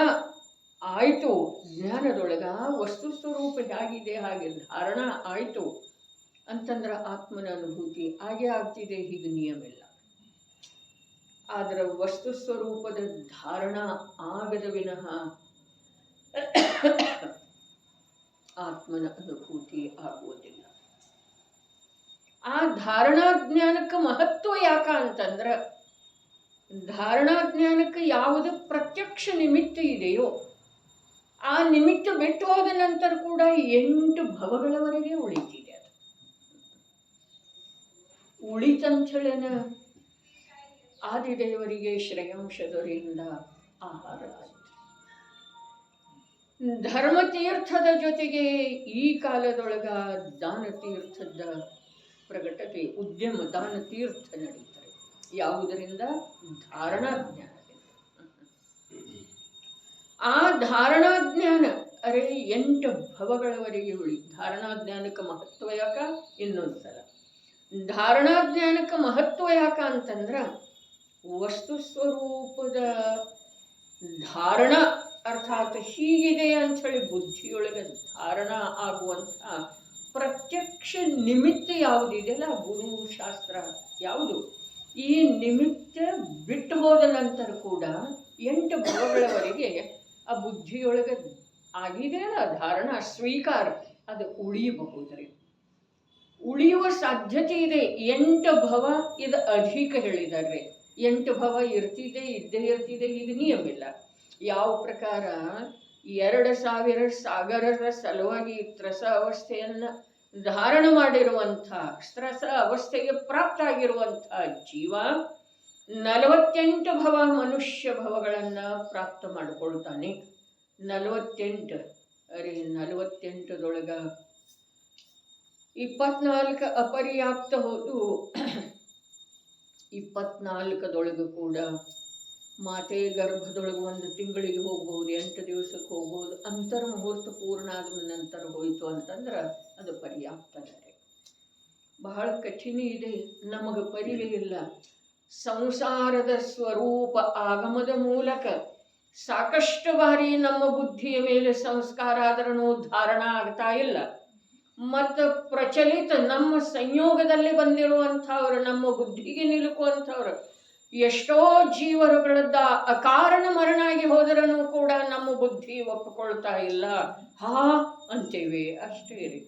ಆಯಿತು, ಜ್ಞಾನದೊಳಗ ವಸ್ತು ಸ್ವರೂಪ ಹೇಗಿದೆ ಹಾಗೆ ಧಾರಣ ಆಯಿತು ಅಂತಂದ್ರೆ ಆತ್ಮನ ಅನುಭೂತಿ ಹಾಗೆ ಆಗ್ತಿದೆ, ಹೀಗೆ ನಿಯಮ ಇಲ್ಲ. ಆದರೆ ವಸ್ತು ಸ್ವರೂಪದ ಧಾರಣ ಆಗದ ವಿನಃ ಆತ್ಮನ ಅನುಭೂತಿ ಆಗುವುದಿಲ್ಲ. ಆ ಧಾರಣಾ ಜ್ಞಾನಕ್ಕೆ ಮಹತ್ವ ಯಾಕ ಅಂತಂದ್ರೆ, ಧಾರಣಾ ಜ್ಞಾನಕ್ಕೆ ಯಾವುದು ಪ್ರತ್ಯಕ್ಷ ನಿಮಿತ್ತ ಇದೆಯೋ ಆ ನಿಮಿತ್ತ ಬಿಟ್ಟು ಹೋದ ನಂತರ ಕೂಡ 8 ಭವಗಳವರೆಗೆ ಉಳಿತಿದೆ. ಅದು ಉಳಿತಂಥಳನ ಆದಿದೇವರಿಗೆ ಶ್ರೇಯಾಂಶದವರಿಂದ ಆಹಾರ ಆಯಿತು. ಧರ್ಮತೀರ್ಥದ ಜೊತೆಗೆ ಈ ಕಾಲದೊಳಗ ದಾನ ತೀರ್ಥದ ಪ್ರಗಟತೆ, ಉದ್ಯಮ ದಾನ ತೀರ್ಥ ನಡೀತಾರೆ. ಯಾವುದರಿಂದ? ಧಾರಣಾ ಜ್ಞಾನದಿಂದ. ಆ ಧಾರಣಾ ಜ್ಞಾನ 8 ಭವಗಳವರೆಗೆ ಉಳಿ. ಧಾರಣಾ ಜ್ಞಾನಕ್ಕೆ ಮಹತ್ವ ಯಾಕ? ಇನ್ನೊಂದ್ಸಲ, ಧಾರಣಾ ಜ್ಞಾನಕ್ಕೆ ಮಹತ್ವ ಯಾಕ ಅಂತಂದ್ರ, ವಸ್ತು ಸ್ವರೂಪದ ಧಾರಣ ಅರ್ಥಾತ್ ಹೀಗಿದೆ ಅಂಥೇಳಿ ಬುದ್ಧಿಯೊಳಗೆ ಧಾರಣ ಆಗುವಂಥ ಪ್ರತ್ಯಕ್ಷ ನಿಮಿತ್ತ ಯಾವುದಿದೆಯಲ್ಲ, ಗುರು ಶಾಸ್ತ್ರ ಯಾವುದು, ಈ ನಿಮಿತ್ತ ಬಿಟ್ಟು ಹೋದ ನಂತರ ಕೂಡ 8 ಭವಗಳವರೆಗೆ ಆ ಬುದ್ಧಿಯೊಳಗೆ ಆಗಿದೆಯಲ್ಲ ಧಾರಣ ಸ್ವೀಕಾರ, ಅದು ಉಳಿಯಬಹುದ್ರಿ. ಉಳಿಯುವ ಸಾಧ್ಯತೆ ಇದೆ. 8 ಭವ ಇದು ಅಧಿಕ ಹೇಳಿದ್ದಾರೆ. 8 ಭವ ಇರ್ತಿದೆ, ಇದ್ದೇ ಇರ್ತಿದೆ, ಇದು ನಿಯಮಿಲ್ಲ. ಯಾವ ಪ್ರಕಾರ 2000 ಸಾಗರದ ಸಲುವಾಗಿ ತ್ರಸ ಅವಸ್ಥೆಯನ್ನು ಧಾರಣ ಮಾಡಿರುವಂಥ, ಸ್ತ್ರಸ ಅವಸ್ಥೆಗೆ ಪ್ರಾಪ್ತ ಆಗಿರುವಂಥ ಜೀವ 48 ಭವ ಮನುಷ್ಯ ಭವಗಳನ್ನು ಪ್ರಾಪ್ತ ಮಾಡಿಕೊಳ್ತಾನೆ. 48 48ದೊಳಗ 24 ಅಪರ್ಯಾಪ್ತ ಹೋದು 24ದೊಳಗೂ ಕೂಡ ಮಾತೆ ಗರ್ಭದೊಳಗೆ 1 ತಿಂಗಳಿಗೆ ಹೋಗ್ಬೋದು, 8 ದಿವಸಕ್ಕೆ ಹೋಗ್ಬೋದು. ಅಂತರ ಮುಹೂರ್ತ ಪೂರ್ಣ ಆದ ನಂತರ ಹೋಯಿತು ಅಂತಂದ್ರೆ ಅದು ಪರ್ಯಾಪ್ತ. ಬಹಳ ಕಠಿಣ ಇದೆ, ನಮಗೆ ಪರಿವೇ ಇಲ್ಲ. ಸಂಸಾರದ ಸ್ವರೂಪ ಆಗಮದ ಮೂಲಕ ಸಾಕಷ್ಟು ಬಾರಿ ನಮ್ಮ ಬುದ್ಧಿಯ ಮೇಲೆ ಸಂಸ್ಕಾರ ಆದ್ರೂ ಧಾರಣ ಆಗ್ತಾ ಇಲ್ಲ. ಮತ್ತು ಪ್ರಚಲಿತ ನಮ್ಮ ಸಂಯೋಗದಲ್ಲಿ ಬಂದಿರುವಂಥವ್ರು, ನಮ್ಮ ಬುದ್ಧಿಗೆ ನಿಲುಕುವಂಥವ್ರು ಎಷ್ಟೋ ಜೀವರುಗಳದ್ದ ಅಕಾರಣ ಮರಣ ಆಗಿ ಹೋದ್ರೂ ಕೂಡ ನಮ್ಮ ಬುದ್ಧಿ ಒಪ್ಪಿಕೊಳ್ತಾ ಇಲ್ಲ. ಅಂತೇವೆ ಅಷ್ಟೇ ರೀ.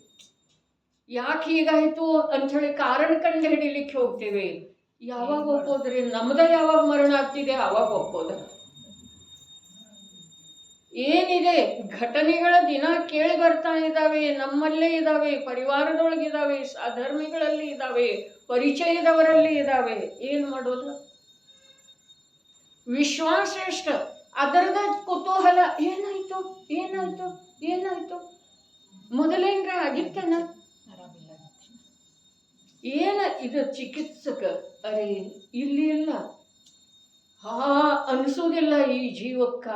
ಯಾಕೆ ಹೀಗಾಯಿತು ಅಂಥೇಳಿ ಕಾರಣ ಕಂಡು ಹಿಡಿಲಿಕ್ಕೆ ಹೋಗ್ತೇವೆ. ಯಾವಾಗ ಒಪ್ಪೋದ್ರಿ? ನಮ್ದೇ ಯಾವಾಗ ಮರಣ ಆಗ್ತಿದೆ ಆವಾಗ ಒಪ್ಪೋದ. ಏನಿದೆ ಘಟನೆಗಳ ದಿನ ಕೇಳಿ ಬರ್ತಾ ಇದ್ದಾವೆ, ನಮ್ಮಲ್ಲೇ ಇದ್ದಾವೆ, ಪರಿವಾರದೊಳಗಿದ್ದಾವೆ, ಸಾಧರ್ಮಿಗಳಲ್ಲಿ ಇದ್ದಾವೆ, ಪರಿಚಯದವರಲ್ಲಿ ಇದ್ದಾವೆ. ಏನು ಮಾಡೋದು? ವಿಶ್ವಾಸ ಎಷ್ಟ, ಅದರದ ಕುತೂಹಲ. ಏನಾಯ್ತು ಏನಾಯ್ತು ಏನಾಯ್ತು? ಮೊದಲೇನ್ರ ಆಗಿತ್ತನ? ಏನ ಇದು ಚಿಕಿತ್ಸಕ? ಅರೆ ಇಲ್ಲಿ ಇಲ್ಲ, ಅನಿಸೋದಿಲ್ಲ ಈ ಜೀವಕ್ಕ.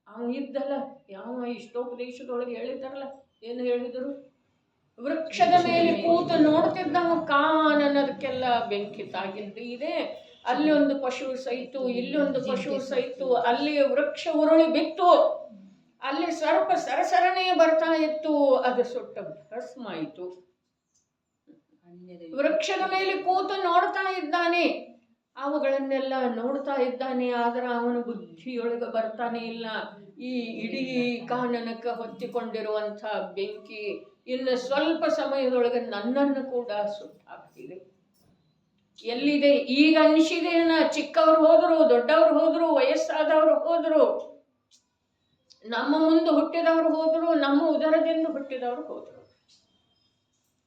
ಅವ ಇದ್ದಲ್ಲ, ಯಾವ ಇಷ್ಟೋಪದೇಶದೊಳಗೆ ಹೇಳಿದಾರಲ್ಲ, ಏನು ಹೇಳಿದರು? ವೃಕ್ಷದ ಮೇಲೆ ಕೂತು ನೋಡ್ತಿದ್ದವ ಕಾನನ್ನದಕ್ಕೆಲ್ಲ ಬೆಂಕಿ ತಾಗಿದ್ದು ಇದೆ. ಅಲ್ಲಿ ಒಂದು ಪಶು ಸೈತು, ಇಲ್ಲೊಂದು ಪಶು ಸೈತು, ಅಲ್ಲಿ ವೃಕ್ಷ ಉರುಳಿ ಬಿತ್ತು, ಅಲ್ಲಿ ಸ್ವಲ್ಪ ಸರಸರನೆ ಬರ್ತಾ ಇತ್ತು, ಅದು ಸುಟ್ಟ ಭಸ್ಮ ಆಯಿತು. ವೃಕ್ಷದ ಮೇಲೆ ಕೂತು ನೋಡ್ತಾ ಇದ್ದಾನೆ, ಅವುಗಳನ್ನೆಲ್ಲ ನೋಡ್ತಾ ಇದ್ದಾನೆ, ಆದ್ರೆ ಅವನ ಬುದ್ಧಿಯೊಳಗೆ ಬರ್ತಾನೆ ಇಲ್ಲ. ಈ ಇಡೀ ಕಾನನಕ್ಕೆ ಹೊತ್ತಿಕೊಂಡಿರುವಂಥ ಬೆಂಕಿ ಇನ್ನು ಸ್ವಲ್ಪ ಸಮಯದೊಳಗೆ ನನ್ನನ್ನು ಕೂಡ ಸುಟ್ಟಾಗ್ತಿದೆ. ಎಲ್ಲಿದೆ ಈಗ ಅನಿಸಿದೇನ? ಚಿಕ್ಕವ್ರು ಹೋದ್ರು, ದೊಡ್ಡವ್ರು ಹೋದ್ರು, ವಯಸ್ಸಾದವ್ರು ಹೋದ್ರು, ನಮ್ಮ ಮುಂದೆ ಹುಟ್ಟಿದವರು ಹೋದ್ರು, ನಮ್ಮ ಉದರದಿಂದ ಹುಟ್ಟಿದವರು ಹೋದ್ರು.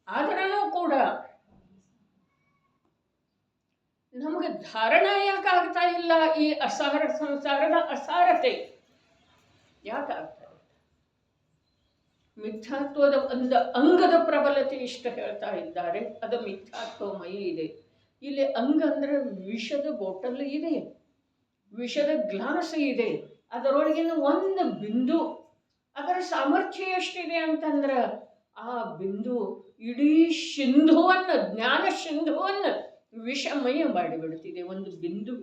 ಆದ್ರೂ ಕೂಡ ನಮಗೆ ಧಾರಣ ಯಾಕಾಗ್ತಾ ಇಲ್ಲ? ಈ ಅಸಾರ ಸಂಸಾರದ ಅಸಾರತೆ ಯಾಕಾಗ್ತಾ ಇಲ್ಲ? ಮಿಥ್ಯಾತ್ವದ ಒಂದು ಅಂಗದ ಪ್ರಬಲತೆ ಇಷ್ಟ ಹೇಳ್ತಾ ಇದ್ದಾರೆ. ಅದು ಮಿಥ್ಯಾತ್ವಮಯ ಇದೆ. ಇಲ್ಲಿ ಅಂಗ ಅಂದ್ರೆ ವಿಷದ ಬಾಟಲ್ ಇದೆ, ವಿಷದ ಗ್ಲಾಸ್ ಇದೆ, ಅದರೊಳಗಿನ ಒಂದು ಬಿಂದು, ಅದರ ಸಾಮರ್ಥ್ಯ ಎಷ್ಟಿದೆ ಅಂತಂದ್ರೆ ಆ ಬಿಂದು ಇಡೀ ಸಿಂಧುವನ್ನು, ಜ್ಞಾನ ಸಿಂಧುವನ್ನು ವಿಷಮಯ ಮಾಡಿಬಿಡ್ತಿದೆ. ಒಂದು ಬಿಂದು.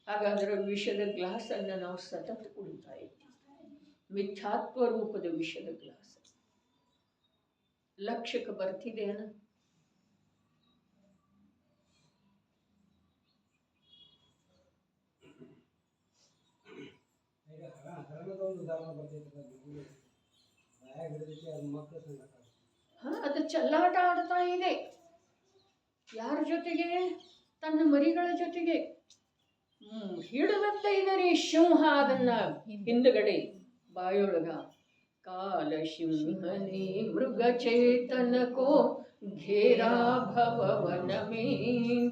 ಹಾಗಾದ್ರೆ ವಿಷದ ಗ್ಲಾಸ್ ಅನ್ನು ನಾವು ಸತತ ಕುಡಿತಾ ಇದ್ದೀವಿ. ಮಿಥ್ಯಾತ್ವ ರೂಪದ ವಿಷದ ಗ್ಲಾಸ್ ಲಕ್ಷ್ಯಕ್ಕೆ ಬರ್ತಿದೆಯನ? ಅದು ಚೆಲ್ಲಾಟ ಆಡ್ತಾ ಇದೆ. ಯಾರ ಜೊತೆಗೆ? ತನ್ನ ಮರಿಗಳ ಜೊತೆಗೆ. ಹಿಡಿದಂತ ಇದೆ ರೀ ಸಿಂಹ ಅದನ್ನ ಹಿಂದುಗಡೆ ಬಾಯೊಳಗ. ಕಾಲ ಸಿಂಹನೇ ಮೃಗ ಚೇತನ ಕೋ घेरा भवन में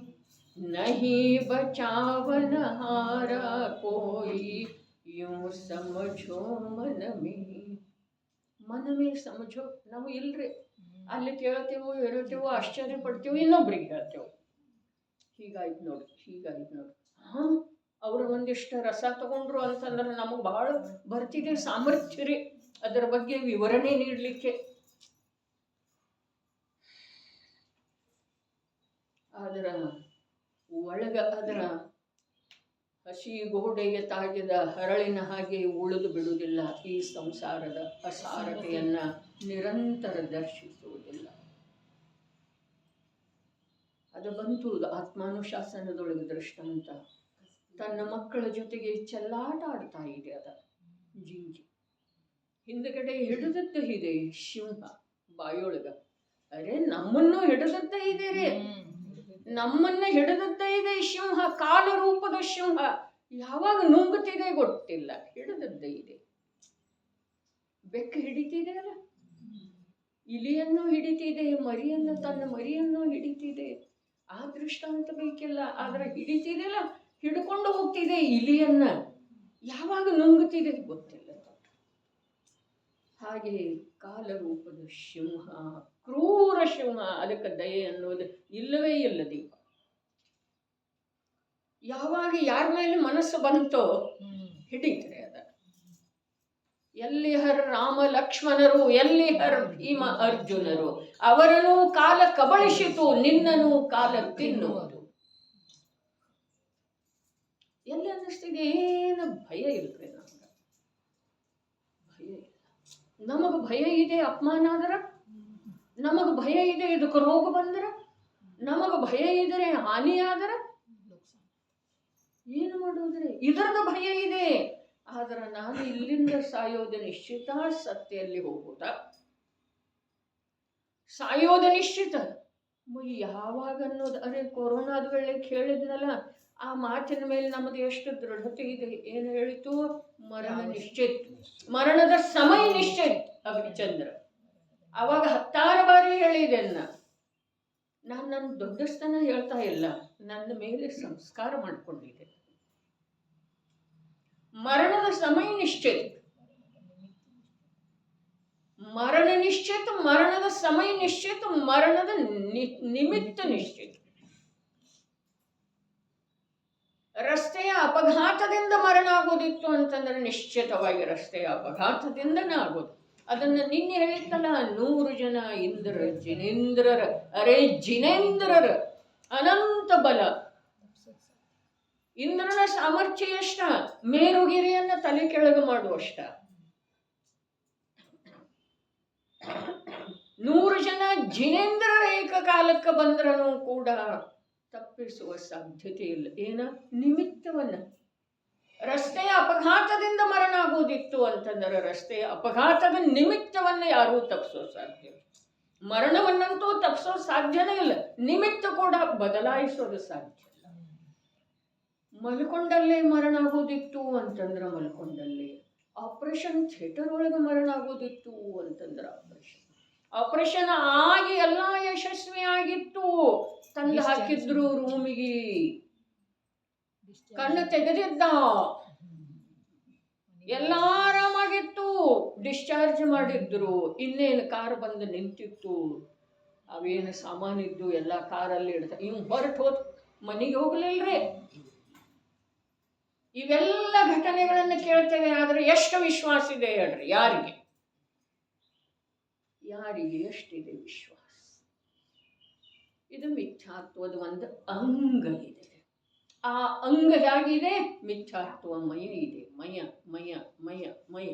नहीं बचावन हारा कोई यूं समझो मन में समझो. ನಾವು ಇಲ್ರಿ ಅಲ್ಲಿ ಕೇಳ್ತೇವೋ ಹೇಳ್ತೇವೋ ಆಶ್ಚರ್ಯ ಪಡ್ತೇವೋ ಇನ್ನೊಬ್ರಿಗೆ ಹೇಳ್ತೇವೆ. ಹೀಗಾಯ್ತು ನೋಡಿ. ಅವ್ರ ಒಂದಿಷ್ಟು ರಸ ತಗೊಂಡ್ರು ಅಂತಂದ್ರೆ ನಮಗೆ ಬಹಳ ಬರ್ತಿದೆ ಸಾಮರ್ಥ್ಯ ರೀ ಅದರ ಬಗ್ಗೆ ವಿವರಣೆ ನೀಡಲಿಕ್ಕೆ. ಅದರ ಒಳಗ ಅದರ ಹಸಿ ಗೋಡೆಗೆ ತಾಗಿದ ಹರಳಿನ ಹಾಗೆ ಉಳಿದು ಬಿಡುವುದಿಲ್ಲ. ಈ ಸಂಸಾರದ ಅಸಾರತೆಯನ್ನ ನಿರಂತರ ದರ್ಶಿಸುವುದಿಲ್ಲ. ಅದು ಬಂತು ಆತ್ಮಾನುಶಾಸನದೊಳಗೆ ದೃಷ್ಟಾಂತ. ತನ್ನ ಮಕ್ಕಳ ಜೊತೆಗೆ ಚೆಲ್ಲಾಟ ಆಡ್ತಾ ಇದೆ ಅದ ಜಿಂಕಿ. ಹಿಂದಗಡೆ ಹಿಡಿದದ್ದು ಇದೆ ಸಿಂಹ ಬಾಯೊಳಗ. ಅರೆ ನಮ್ಮನ್ನು ಹಿಡಿದದ್ದ ಇದೆ ರೀ, ನಮ್ಮನ್ನ ಹಿಡಿದದ್ದ ಇದೆ ಸಿಂಹ, ಕಾಲ ರೂಪದ ಸಿಂಹ. ಯಾವಾಗ ನುಂಗುತ್ತಿದೆ ಗೊತ್ತಿಲ್ಲ, ಹಿಡಿದದ್ದ ಇದೆ. ಬೆಕ್ಕು ಹಿಡಿತಿದೆ ಅಲ್ಲ, ಇಲಿಯನ್ನು ಹಿಡಿತಿದೆ, ಮರಿಯನ್ನು ತನ್ನ ಮರಿಯನ್ನು ಹಿಡಿತಿದೆ. ಆ ದೃಷ್ಟಾಂತ ಬೇಕಿಲ್ಲ, ಆದ್ರೆ ಹಿಡಿತಿದೆಲ್ಲ, ಹಿಡ್ಕೊಂಡು ಹೋಗ್ತಿದೆ ಇಲಿಯನ್ನ. ಯಾವಾಗ ನುಂಗುತ್ತಿದೆ ಗೊತ್ತಿಲ್ಲ. ಹಾಗೆ ಕಾಲರೂಪದ ಸಿಂಹ, ಕ್ರೂರ ಸಿಂಹ, ಅದಕ್ಕೆ ದಯೆ ಅನ್ನೋದು ಇಲ್ಲವೇ ಇಲ್ಲ. ದೀಪ ಯಾವಾಗ ಯಾರ ಮೇಲೆ ಮನಸ್ಸು ಬಂತೋ ಹಿಡಿತಾರೆ ಅದ. ಎಲ್ಲಿ ಹರ ರಾಮ ಲಕ್ಷ್ಮಣರು, ಎಲ್ಲಿ ಹರ ಭೀಮ ಅರ್ಜುನರು, ಅವರನ್ನು ಕಾಲ ಕಬಳಿಸಿತು, ನಿನ್ನನು ಕಾಲ ತಿನ್ನುವುದು. ಎಲ್ಲಿ ಅನ್ನಿಸ್ತಿದೆ? ಏನು ಭಯ ಇಲ್ರಿ ನಮ್ಗೆ, ಭಯ ಇಲ್ಲ. ನಮಗ ಭಯ ಇದೆ ಅಪಮಾನ ಆದ್ರ, ನಮಗ ಭಯ ಇದೆ ಇದಕ್ಕೆ ರೋಗ ಬಂದ್ರ, ನಮಗ ಭಯ ಇದ್ರೆ ಹಾನಿ ಆದ್ರ ಏನು ಮಾಡುವುದ್ರಿ? ಇದರದ ಭಯ ಇದೆ. ಆದ್ರೆ ನಾನು ಇಲ್ಲಿಂದ ಸಾಯೋದು ನಿಶ್ಚಿತ, ಸತ್ಯಲ್ಲಿ ಹೋಗುದ ಸಾಯೋದು ನಿಶ್ಚಿತ. ಯಾವಾಗ ಅನ್ನೋದು, ಅರೆ ಕೊರೋನಾದ ವೇಳೆ ಕೇಳಿದ್ನಲ್ಲ, ಆ ಮಾತಿನ ಮೇಲೆ ನಮ್ಮದು ಎಷ್ಟು ದೃಢತೆ ಇದೆ. ಏನು ಹೇಳಿತು? ಮರಣ ನಿಶ್ಚಿತ, ಮರಣದ ಸಮಯ ನಿಶ್ಚಿತ. ಅಭಿಚಂದ್ರ ಅವಾಗ 10 ಬಾರಿ ಹೇಳಿದೆ. ನಾನು ನನ್ನ ದೊಡ್ಡಸ್ತನ ಹೇಳ್ತಾ ಇಲ್ಲ, ನನ್ನ ಮೇಲೆ ಸಂಸ್ಕಾರ ಮಾಡಿಕೊಂಡಿದ್ದೆ. ಮರಣದ ಸಮಯ ನಿಶ್ಚಿತ, ಮರಣ ನಿಶ್ಚಿತ, ಮರಣದ ಸಮಯ ನಿಶ್ಚಿತ, ಮರಣದ ನಿಮಿತ್ತ ನಿಶ್ಚಿತ. ರಸ್ತೆಯ ಅಪಘಾತದಿಂದ ಮರಣ ಆಗೋದಿತ್ತು ಅಂತಂದ್ರೆ ನಿಶ್ಚಿತವಾಗಿ ರಸ್ತೆಯ ಅಪಘಾತದಿಂದನೇ ಆಗೋದು. ಅದನ್ನ ನಿನ್ನೆ ಹೇಳಿತ್ತಲ್ಲ, 100 ಜನ ಜಿನೇಂದ್ರರ, ಅರೆ ಜಿನೇಂದ್ರರ ಅನಂತ ಬಲ. ಇಂದ್ರನ ಸಾಮರ್ಥ್ಯ ಎಷ್ಟ? ಮೇರುಗಿರಿಯನ್ನ ತಲೆ ಕೆಳಗೆ ಮಾಡುವಷ್ಟ. 100 ಜನ ಜಿನೇಂದ್ರರ ಏಕಕಾಲಕ್ಕೆ ಬಂದ್ರೂ ಕೂಡ ತಪ್ಪಿಸುವ ಸಾಧ್ಯತೆ ಇಲ್ಲ. ಏನ? ನಿಮಿತ್ತವನ್ನ. ರಸ್ತೆಯ ಅಪಘಾತದಿಂದ ಮರಣ ಆಗೋದಿತ್ತು ಅಂತಂದ್ರೆ ರಸ್ತೆಯ ಅಪಘಾತದ ನಿಮಿತ್ತವನ್ನ ಯಾರೂ ತಪ್ಪಿಸೋ ಸಾಧ್ಯ ಇಲ್ಲ. ಮರಣವನ್ನಂತೂ ತಪ್ಪಿಸೋ ಸಾಧ್ಯನೇ ಇಲ್ಲ, ನಿಮಿತ್ತ ಕೂಡ ಬದಲಾಯಿಸೋದು ಸಾಧ್ಯ ಇಲ್ಲ. ಮಲ್ಕೊಂಡಲ್ಲೇ ಮರಣ ಆಗೋದಿತ್ತು ಅಂತಂದ್ರೆ ಮಲ್ಕೊಂಡಲ್ಲೇ, ಆಪರೇಷನ್ ಥಿಯೇಟರ್ ಒಳಗೆ ಮರಣ ಆಗೋದಿತ್ತು ಅಂತಂದ್ರೆ ಆಪರೇಷನ್ ಆಗಿ ಎಲ್ಲ ಯಶಸ್ವಿ ಆಗಿತ್ತು, ತಂದು ಹಾಕಿದ್ರು ರೂಮಿಗೆ, ಕಣ್ಣು ತೆಗೆದಿದ್ದ, ಎಲ್ಲ ಆರಾಮಾಗಿತ್ತು, ಡಿಸ್ಚಾರ್ಜ್ ಮಾಡಿದ್ರು. ಇನ್ನೇನು ಕಾರ್ ಬಂದು ನಿಂತಿತ್ತು, ಅವೇನು ಸಾಮಾನಿದ್ದು ಎಲ್ಲ ಕಾರಲ್ಲಿ ಇಡ್ತ, ಇವ್ ಹೊರಟು ಹೋದ್, ಮನೆಗೆ ಹೋಗ್ಲಿಲ್ರಿ. ಇವೆಲ್ಲ ಘಟನೆಗಳನ್ನು ಕೇಳ್ತೇವೆ, ಆದ್ರೆ ಎಷ್ಟು ವಿಶ್ವಾಸ ಇದೆ ಹೇಳ್ರಿ? ಯಾರಿಗೆ ಎಷ್ಟಿದೆ ವಿಶ್ವಾಸ? ಇದು ಮಿಥ್ಯಾತ್ವದ ಒಂದು ಅಂಗ ಇದೆ. ಆ ಅಂಗ ಹೇಗಿದೆ? ಮಿಥ್ಯಾತ್ವ ಮಯ ಇದೆ. ಮಯ ಮಯ ಮಯ ಮಯ.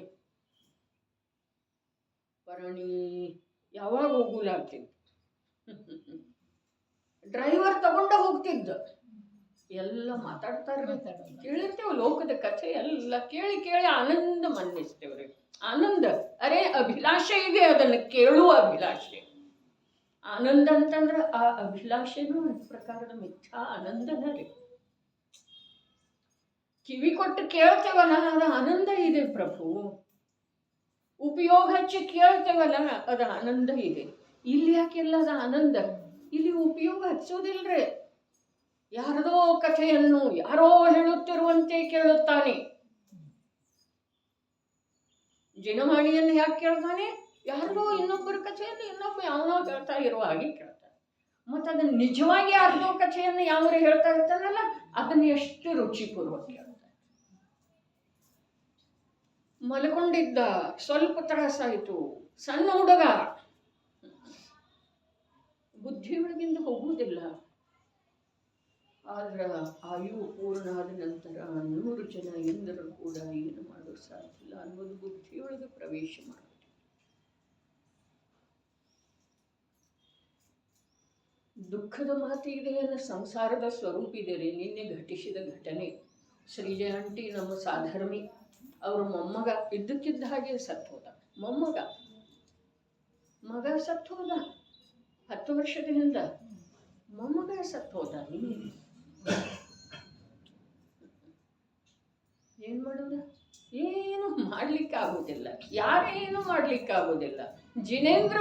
ಪರಣಿ ಯಾವಾಗ ಹೋಗುಲಾಗ್ತಿದ್ದ, ಡ್ರೈವರ್ ತಗೊಂಡ ಹೋಗ್ತಿದ್ದ, ಎಲ್ಲ ಮಾತಾಡ್ತಾರೆ, ಕೇಳಿರ್ತೇವೆ ಲೋಕದ ಕಥೆ ಎಲ್ಲ ಕೇಳಿ ಕೇಳಿ ಆನಂದ ಮನ್ನಿಸ್ತೇವ್ರಿ. ಆನಂದ ಅರೆ ಅಭಿಲಾಷೆ ಇದೆ, ಅದನ್ನು ಕೇಳುವ ಅಭಿಲಾಷೆ. ಆನಂದ ಅಂತಂದ್ರೆ ಆ ಅಭಿಲಾಷೆನೂ ಒಂದು ಪ್ರಕಾರದ ಮಿಥ್ಯಾ ಆನಂದನೇ ರೀ. ಕಿವಿ ಕೊಟ್ಟು ಕೇಳ್ತೇವಲ್ಲ ಅದು ಆನಂದ ಇದೆ ಪ್ರಭು. ಉಪಯೋಗ ಹಚ್ಚಿ ಕೇಳ್ತೇವಲ್ಲ ಅದು ಆನಂದ ಇದೆ. ಇಲ್ಲಿ ಯಾಕೆಲ್ಲ ಅದು ಆನಂದ? ಇಲ್ಲಿ ಉಪಯೋಗ ಹಚ್ಚೋದಿಲ್ರಿ. ಯಾರದೋ ಕಥೆಯನ್ನು ಯಾರೋ ಹೇಳುತ್ತಿರುವಂತೆ ಕೇಳುತ್ತಾನೆ. ಜನವಾಣಿಯನ್ನು ಯಾಕೆ ಕೇಳ್ತಾನೆ? ಯಾರದೋ ಇನ್ನೊಬ್ಬರ ಕಥೆಯನ್ನು ಇನ್ನೊಬ್ಬ ಯಾವನೋ ಹೇಳ್ತಾ ಇರುವ ಹಾಗೆ ಕೇಳ್ತಾನೆ. ಮತ್ತು ಅದನ್ನ ನಿಜವಾಗಿ ಯಾರದೋ ಕಥೆಯನ್ನು ಯಾವ್ದು ಹೇಳ್ತಾ ಇರ್ತಾನಲ್ಲ ಅದನ್ನ ಎಷ್ಟು ರುಚಿಪೂರ್ವಕ ಕೇಳ್ತಾನೆ. ಮಲ್ಕೊಂಡಿದ್ದ, ಸ್ವಲ್ಪ ತ್ರಾಸಾಯಿತು, ಸಣ್ಣ ಹುಡುಗ, ಬುದ್ಧಿಯೊಳಗಿಂದ ಹೋಗುವುದಿಲ್ಲ. ಆದ್ರೆ ಆಯು ಪೂರ್ಣ ಆದ ನಂತರ 100 ಜನ ಎಂದರು ಕೂಡ ಏನು ಮಾಡೋದು ಸಾಧ್ಯ ಇಲ್ಲ ಅನ್ನೋದು ಬುದ್ಧಿಯೊಳಗೆ ಪ್ರವೇಶ ಮಾಡುತ್ತೆ. ದುಃಖದ ಮಾತು ಇದೆ ಅನ್ನೋ ಸಂಸಾರದ ಸ್ವರೂಪ ಇದೆ ರೀ. ನಿನ್ನೆ ಘಟಿಸಿದ ಘಟನೆ, ಶ್ರೀಜಯ ಆಂಟಿ ನಮ್ಮ ಸಾಧರ್ಮಿ, ಅವ್ರ ಮೊಮ್ಮಗ ಇದ್ದಕ್ಕಿದ್ದ ಹಾಗೆ ಸತ್ತು ಹೋದ. ಮಗ ಸತ್ತು ಹೋದ 10 ವರ್ಷದ ಹಿಂದ. ಮೊಮ್ಮಗ ಸತ್ತು ಹೋದ. ಏನ್ ಮಾಡೋದ? ಏನು ಮಾಡ್ಲಿಕ್ಕೆ ಆಗೋದಿಲ್ಲ, ಯಾರೇನು ಮಾಡ್ಲಿಕ್ಕೆ ಆಗೋದಿಲ್ಲ. ಜಿನೇಂದ್ರ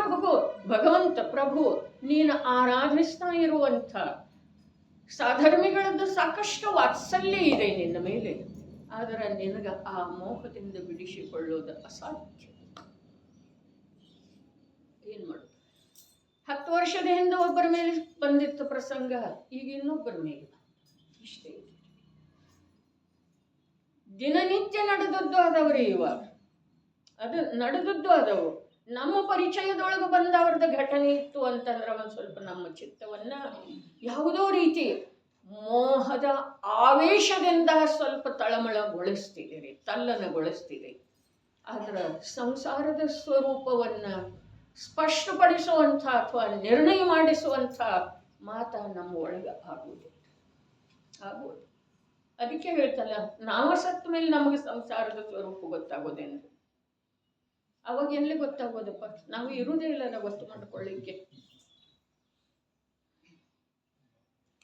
ಭಗವಂತ ಪ್ರಭು ನೀನು ಆರಾಧಿಸ್ತಾ ಇರುವಂಥ ಸಾಧರ್ಮಿಗಳದ್ದು ಸಾಕಷ್ಟು ವಾತ್ಸಲ್ಯ ಇದೆ ನಿನ್ನ ಮೇಲೆ. ಆದರೆ ನಿನಗ ಆ ಮೋಹದಿಂದ ಬಿಡಿಸಿಕೊಳ್ಳೋದು ಅಸಾಧ್ಯ. ಏನ್ ಮಾಡೋದು? 10 ವರ್ಷದ ಹಿಂದೆ ಒಬ್ಬರ ಮೇಲೆ ಬಂದಿತ್ತು ಪ್ರಸಂಗ, ಈಗ ಇನ್ನೊಬ್ಬರ ಮೇಲೆ ಇಷ್ಟೇ. ದಿನನಿತ್ಯ ನಡೆದದ್ದು ಅದವ್ರಿ. ಇವಾಗ ಅದು ನಡೆದದ್ದು ಅದವು. ನಮ್ಮ ಪರಿಚಯದೊಳಗೆ ಬಂದವ್ರದ ಘಟನೆ ಇತ್ತು ಅಂತಂದ್ರೆ ಒಂದು ಸ್ವಲ್ಪ ನಮ್ಮ ಚಿತ್ತವನ್ನ ಯಾವುದೋ ರೀತಿ ಮೋಹದ ಆವೇಶದಿಂದ ಸ್ವಲ್ಪ ತಳಮಳಗೊಳಿಸ್ತಿದೆ, ತಲ್ಲನಗೊಳಿಸ್ತಿದೆ. ಆದ್ರೆ ಸಂಸಾರದ ಸ್ವರೂಪವನ್ನ ಸ್ಪಷ್ಟಪಡಿಸುವಂಥ ಅಥವಾ ನಿರ್ಣಯ ಮಾಡಿಸುವಂಥ ಮಾತ ನಮ್ಮ ಒಳಗೆ ಆಗುವುದು. ಅದಕ್ಕೆ ಹೇಳ್ತಲ್ಲ, ನಾವು ಸತ್ತ ಮೇಲೆ ನಮಗೆ ಸಂಸಾರದ ಸ್ವರೂಪ ಗೊತ್ತಾಗೋದೇನ್ರಿ? ಅವಾಗ ಎಲ್ಲಿ ಗೊತ್ತಾಗೋದಪ್ಪ? ನಾವು ಇರುವುದೇ ಇಲ್ಲ ನಾವು ಗೊತ್ತು ಮಾಡಿಕೊಳ್ಳಿಕ್ಕೆ.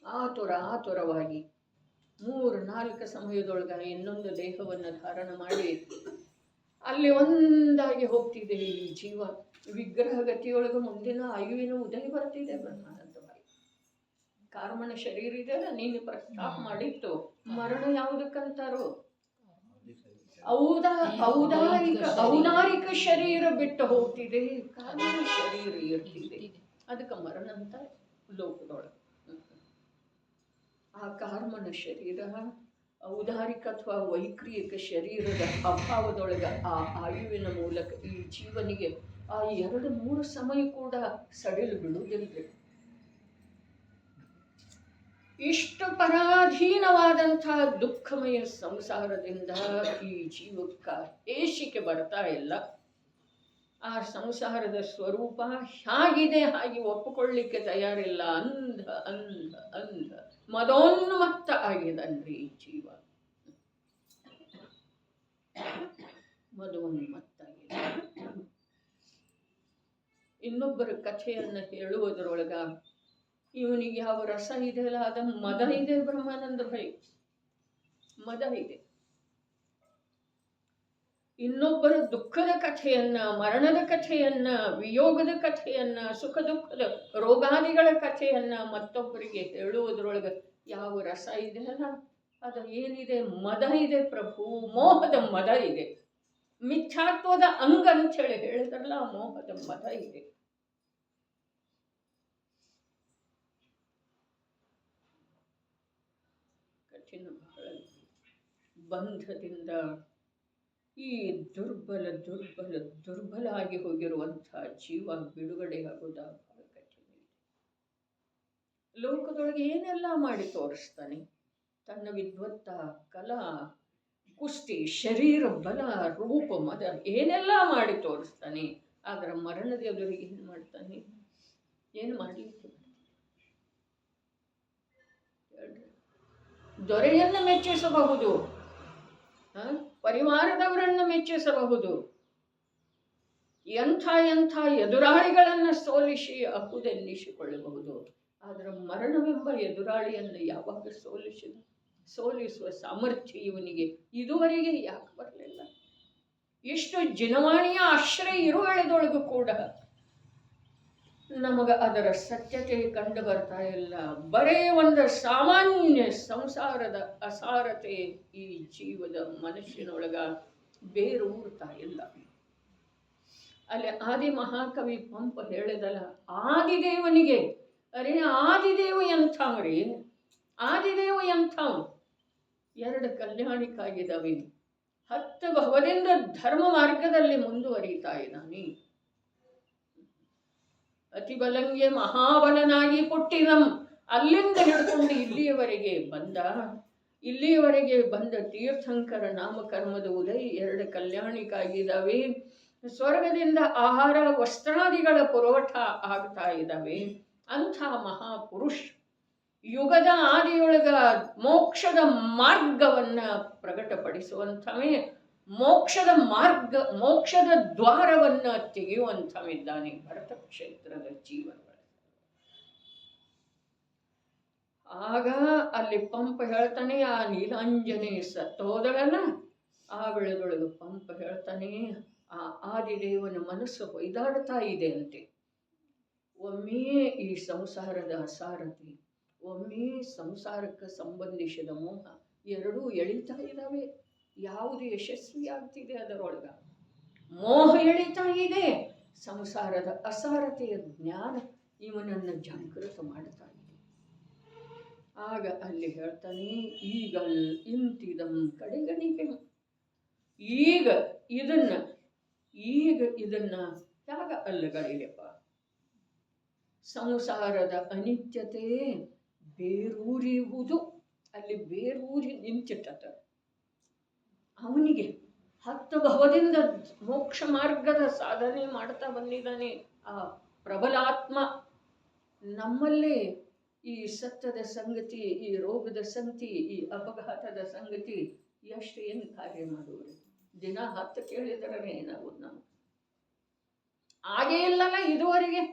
ಆತುರವಾಗಿ 3-4 ಸಮಯದೊಳಗ ಇನ್ನೊಂದು ದೇಹವನ್ನು ಧಾರಣ ಮಾಡಿ ಅಲ್ಲಿ ಒಂದಾಗಿ ಹೋಗ್ತಿದೆ ಈ ಜೀವ. ವಿಗ್ರಹ ಗತಿಯೊಳಗೆ ಮುಂದಿನ ಆಯುವಿನ ಉದಯ ಬರ್ತಿದೆ. ಬ್ರಹ್ಮಾನಂದವಾಗಿ ಕಾರ್ಮಣ ಶರೀರ ಇದೆ, ನೀನು ಪ್ರಸ್ತಾಪ ಮಾಡಿತ್ತು. ಮರಣ ಯಾವುದಕ್ಕಂತಾರೋ? ಔದಾರಿಕ ಶರೀರ ಬಿಟ್ಟು ಹೋಗ್ತಿದೆ, ಕಾರ್ಮಣ ಶರೀರ ಇರ್ತಿದೆ. ಅದಕ್ಕೆ ಮರಣ ಅಂತ ಲೋಕದೊಳಗೆ. ಆ ಕಾರ್ಮಣ ಶರೀರ ಔದಾರಿಕ ಅಥವಾ ವೈಕ್ರಿಯಿಕ ಶರೀರದ ಅಭಾವದೊಳಗೆ ಆ ಆಯುವಿನ ಮೂಲಕ ಈ ಜೀವನಿಗೆ ಆ 2-3 ಸಮಯ ಕೂಡ ಸಡಿಲು ಬಿಡುವುದಿಲ್ಲ. ಇಷ್ಟು ಪರಾಧೀನವಾದಂಥ ದುಃಖಮಯ ಸಂಸಾರದಿಂದ ಈ ಜೀವಕ್ಕ ಏಷಿಕೆ ಬರ್ತಾ ಇಲ್ಲ. ಆ ಸಂಸಾರದ ಸ್ವರೂಪ ಹೇಗಿದೆ ಹಾಗೆ ಒಪ್ಪಿಕೊಳ್ಳಿಕ್ಕೆ ತಯಾರಿಲ್ಲ. ಅಂಧ ಮದೋನ್ಮತ್ತ ಆಗಿದನ್ರಿ ಈ ಜೀವ, ಮದೋನ್ಮತ್ತ ಆಗಿದೆ. ಇನ್ನೊಬ್ಬರ ಕಥೆಯನ್ನು ಹೇಳುವುದರೊಳಗ ಇವನಿಗೆ ಯಾವ ರಸ ಇದೆಯಲ್ಲ ಅದ ಮದ ಇದೆ. ಬ್ರಹ್ಮಾನಂದ ಭೈ ಮದ ಇದೆ. ಇನ್ನೊಬ್ಬರ ದುಃಖದ ಕಥೆಯನ್ನ, ಮರಣದ ಕಥೆಯನ್ನ, ವಿಯೋಗದ ಕಥೆಯನ್ನ, ಸುಖ ದುಃಖದ ರೋಗಾದಿಗಳ ಕಥೆಯನ್ನ ಮತ್ತೊಬ್ಬರಿಗೆ ಹೇಳುವುದರೊಳಗೆ ಯಾವ ರಸ ಇದೆಯಲ್ಲ ಅದು ಏನಿದೆ? ಮದ ಇದೆ ಪ್ರಭು, ಮೋಹದ ಮದ ಇದೆ. ಮಿಥ್ಯಾತ್ವದ ಅಂಗ ಅಂತ ಹೇಳಿ ಹೇಳಿದ್ರಲ್ಲ, ಮೋಹದ ಮದ ಇದೆ. ಕಠಿಣ, ಬಹಳ ಬಂಧದಿಂದ ಈ ದುರ್ಬಲ ಆಗಿ ಹೋಗಿರುವಂತಹ ಜೀವ ಬಿಡುಗಡೆ ಆಗೋದ ಬಹಳ ಕಠಿಣ. ಲೋಕದೊಳಗೆ ಏನೆಲ್ಲ ಮಾಡಿ ತೋರಿಸ್ತಾನೆ. ತನ್ನ ವಿದ್ವತ್ತ, ಕಲಾ, ಕುಸ್ತಿ, ಶರೀರ ಬಲ, ರೂಪ, ಮದ ಏನೆಲ್ಲ ಮಾಡಿ ತೋರಿಸ್ತಾನೆ. ಆದ್ರೆ ಮರಣದ ಎದುರಿಗೆ ಏನು ಮಾಡ್ತಾನೆ? ಏನು ಮಾಡಲಿಕ್ಕೆ? ದೊರೆಯನ್ನು ಮೆಚ್ಚಿಸಬಹುದು, ಪರಿವಾರದವರನ್ನು ಮೆಚ್ಚಿಸಬಹುದು, ಎಂಥ ಎಂಥ ಎದುರಾಳಿಗಳನ್ನು ಸೋಲಿಸಿ ಅಹುದೆನ್ನಿಸಿಕೊಳ್ಳಬಹುದು. ಆದರೆ ಮರಣವೆಂಬ ಎದುರಾಳಿಯನ್ನು ಯಾವಾಗ ಸೋಲಿಸುವ ಸಾಮರ್ಥ್ಯ ಇವನಿಗೆ ಇದುವರೆಗೆ ಯಾಕೆ ಬರಲಿಲ್ಲ? ಇಷ್ಟು ಜಿನವಾಣಿಯ ಆಶ್ರಯ ಇರುವೆಳೆದೊಳಗೂ ಕೂಡ ನಮಗೆ ಅದರ ಸತ್ಯತೆ ಕಂಡು ಬರ್ತಾ ಇಲ್ಲ. ಬರೇ ಒಂದು ಸಾಮಾನ್ಯ ಸಂಸಾರದ ಅಸಾರತೆ ಈ ಜೀವದ ಮನುಷ್ಯನೊಳಗ ಬೇರೂರ್ತಾ ಇಲ್ಲ. ಅಲ್ಲಿ ಆದಿ ಮಹಾಕವಿ ಪಂಪ ಹೇಳಿದಲ್ಲ, ಆದಿದೇವನಿಗೆ, ಅರೆ ಆದಿದೇವ ಎಂಥವ್ರಿ, ಆದಿದೇವ ಎಂಥವ್, 2 ಕಲ್ಯಾಣಿಕಾಗಿದ್ದಾವೆ. 10 ಭವದಿಂದ ಧರ್ಮ ಮಾರ್ಗದಲ್ಲಿ ಮುಂದುವರಿತಾ ಇದ್ದಾನೆ. ಅತಿ ಬಲಂಗೆ ಮಹಾಬಲನಾಗಿ ಪುಟ್ಟಿದಂ, ಅಲ್ಲಿಂದ ಹಿಡ್ಕೊಂಡು ಇಲ್ಲಿಯವರೆಗೆ ಬಂದ ತೀರ್ಥಂಕರ ನಾಮಕರ್ಮದ ಉದಯ 2 ಕಲ್ಯಾಣಿಕಾಗಿದ್ದಾವೆ. ಸ್ವರ್ಗದಿಂದ ಆಹಾರ ವಸ್ತ್ರಾದಿಗಳ ಪುರವಠ ಆಗ್ತಾ ಇದ್ದಾವೆ. ಅಂಥ ಮಹಾಪುರುಷ ಯುಗದ ಆದಿಯೊಳಗ ಮೋಕ್ಷದ ಮಾರ್ಗವನ್ನ ಪ್ರಕಟಪಡಿಸುವಂಥವೇ, ಮೋಕ್ಷದ ದ್ವಾರವನ್ನ ತೆಗೆಯುವಂಥವಿದ್ದಾನೆ ಭರತ ಕ್ಷೇತ್ರದ ಜೀವನಗಳು. ಆಗ ಅಲ್ಲಿ ಪಂಪ ಹೇಳ್ತಾನೆ, ಆ ನೀಲಾಂಜನೆ ಸತ್ತೋದಳಲ್ಲ, ಆ ವೇಳೆದೊಳಗೆ ಪಂಪ ಹೇಳ್ತಾನೆ, ಆ ಆದಿದೇವನ ಮನಸ್ಸು ಹೊಯ್ದಾಡ್ತಾ ಇದೆ ಅಂತೆ. ಒಮ್ಮೆ ಈ ಸಂಸಾರದ ಅಸಾರತೆ, ಒಮ್ಮೆ ಸಂಸಾರಕ್ಕೆ ಸಂಬಂಧಿಸಿದ ಮೋಹ, ಎರಡೂ ಎಳಿತಾ ಇದ್ದಾವೆ. ಯಾವುದು ಯಶಸ್ವಿ ಆಗ್ತಿದೆ ಅದರೊಳಗ? ಮೋಹ ಎಳಿತಾ ಇದೆ, ಸಂಸಾರದ ಅಸಾರತೆಯ ಜ್ಞಾನ ಇವನನ್ನು ಜಾಗೃತ ಮಾಡ್ತಾ ಇದೆ. ಆಗ ಅಲ್ಲಿ ಹೇಳ್ತಾನೆ, ಈಗಲ್ ಇಂತಿದಂ ಕಡೆಗಣಿಕೆ, ಈಗ ಇದನ್ನ ಯಾಗ ಅಲ್ಲಗಳಿಯಪ್ಪ. ಸಂಸಾರದ ಅನಿತ್ಯತೆ ಬೇರೂರಿಯುವುದು, ಅಲ್ಲಿ ಬೇರೂರಿ ನಿಂತಿಟ್ಟ ಅವನಿಗೆ 10 ಭವದಿಂದ ಮೋಕ್ಷ ಮಾರ್ಗದ ಸಾಧನೆ ಮಾಡ್ತಾ ಬಂದಿದ್ದಾನೆ ಆ ಪ್ರಬಲಾತ್ಮ. ನಮ್ಮಲ್ಲೇ ಈ ಸತ್ತದ ಸಂಗತಿ, ಈ ರೋಗದ ಸಂಗತಿ, ಈ ಅಪಘಾತದ ಸಂಗತಿ ಎಷ್ಟು ಏನು ಕಾರ್ಯ ಮಾಡುವರು? ದಿನ 10 ಕೇಳಿದರೆ ಏನಾಗುವುದು? ನಮ್ಗೆ ಹಾಗೇ ಇಲ್ಲಲ್ಲ ಇದುವರೆಗೆ.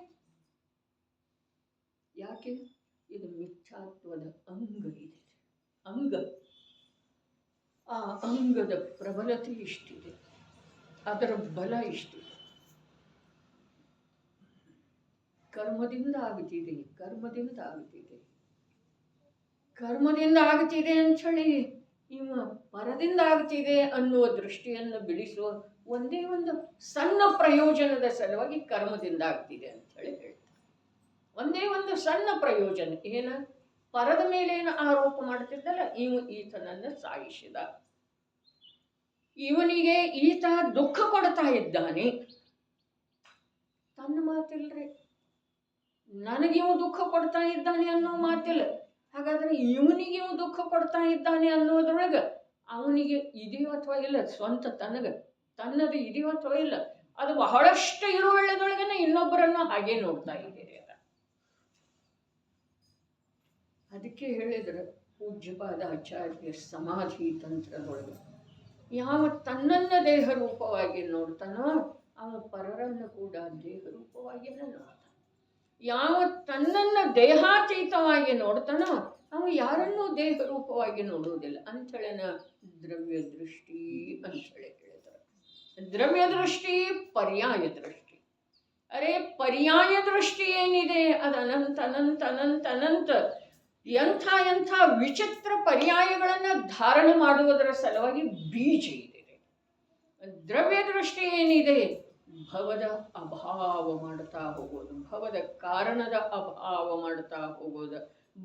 ಯಾಕೆ? ಇದು ಮಿಥ್ಯಾತ್ವದ ಅಂಗ. ಆ ಅಂಗದ ಪ್ರಬಲತೆ ಇಷ್ಟಿದೆ, ಅದರ ಬಲ ಇಷ್ಟಿದೆ. ಕರ್ಮದಿಂದ ಆಗುತ್ತಿದೆ ಅಂಥೇಳಿ ಇವ ಪರದಿಂದ ಆಗ್ತಿದೆ ಅನ್ನುವ ದೃಷ್ಟಿಯನ್ನು ಬಿಡಿಸುವ ಒಂದೇ ಒಂದು ಸಣ್ಣ ಪ್ರಯೋಜನದ ಸಲುವಾಗಿ ಕರ್ಮದಿಂದ ಆಗ್ತಿದೆ ಅಂಥೇಳಿ ಹೇಳ್ತಾರೆ. ಒಂದೇ ಒಂದು ಸಣ್ಣ ಪ್ರಯೋಜನ, ಏನ? ಪರದ ಮೇಲೇನು ಆರೋಪ ಮಾಡ್ತಿದ್ದಲ್ಲ, ಈತನನ್ನು ಸಾಯಿಸಿದ, ಇವನಿಗೆ ಈತ ದುಃಖ ಕೊಡ್ತಾ ಇದ್ದಾನೆ. ತನ್ನ ಮಾತಿಲ್ರಿ, ನನಗಿವು ದುಃಖ ಕೊಡ್ತಾ ಇದ್ದಾನೆ ಅನ್ನೋ ಮಾತಿಲ್ಲ. ಹಾಗಾದ್ರೆ ಇವನಿಗೆ ದುಃಖ ಕೊಡ್ತಾ ಇದ್ದಾನೆ ಅನ್ನೋದ್ರೊಳಗೆ ಅವನಿಗೆ ಇದೆಯೋ ಅಥವಾ ಇಲ್ಲ? ಸ್ವಂತ ತನ್ನದು ಇದೆಯೋ ಅಥವಾ ಇಲ್ಲ? ಅದು ಬಹಳಷ್ಟು ಇರುವಳ್ಳದೊಳಗನೆ ಇನ್ನೊಬ್ಬರನ್ನು ಹಾಗೆ ನೋಡ್ತಾ ಇದ್ದೀರಿ. ಅದಕ್ಕೆ ಹೇಳಿದ್ರು ಪೂಜ್ಯಪಾದ ಆಚಾರ್ಯ ಸಮಾಧಿ ತಂತ್ರದೊಳಗೆ, ಯಾವ ತನ್ನನ್ನು ದೇಹ ರೂಪವಾಗಿ ನೋಡ್ತಾನೋ ಅವ ಪರರನ್ನು ಕೂಡ ದೇಹ ರೂಪವಾಗಿಯೇ ನೋಡ್ತಾನೆ. ಯಾವ ತನ್ನನ್ನು ದೇಹಾತೀತವಾಗಿ ನೋಡ್ತಾನೋ ಅವ ಯಾರನ್ನೂ ದೇಹ ರೂಪವಾಗಿ ನೋಡುವುದಿಲ್ಲ. ಅಂಥೇಳಿನ ದ್ರವ್ಯ ದೃಷ್ಟಿ ಅಂಥೇಳಿ ಹೇಳಿದರು. ದ್ರವ್ಯ ದೃಷ್ಟಿ, ಪರ್ಯಾಯ ದೃಷ್ಟಿ. ಅರೆ ಪರ್ಯಾಯ ದೃಷ್ಟಿ ಏನಿದೆ ಅದು ಅನಂತ ಅನಂತ ಅನಂತ ಅನಂತ ಎಂಥ ವಿಚಿತ್ರ ಪರ್ಯಾಯಗಳನ್ನು ಧಾರಣೆ ಮಾಡುವುದರ ಸಲುವಾಗಿ ಬೀಜ ಇದೆ. ದ್ರವ್ಯ ದೃಷ್ಟಿ ಏನಿದೆ, ಭವದ ಅಭಾವ ಮಾಡುತ್ತಾ ಹೋಗೋದು, ಭವದ ಕಾರಣದ ಅಭಾವ ಮಾಡುತ್ತಾ ಹೋಗೋದು,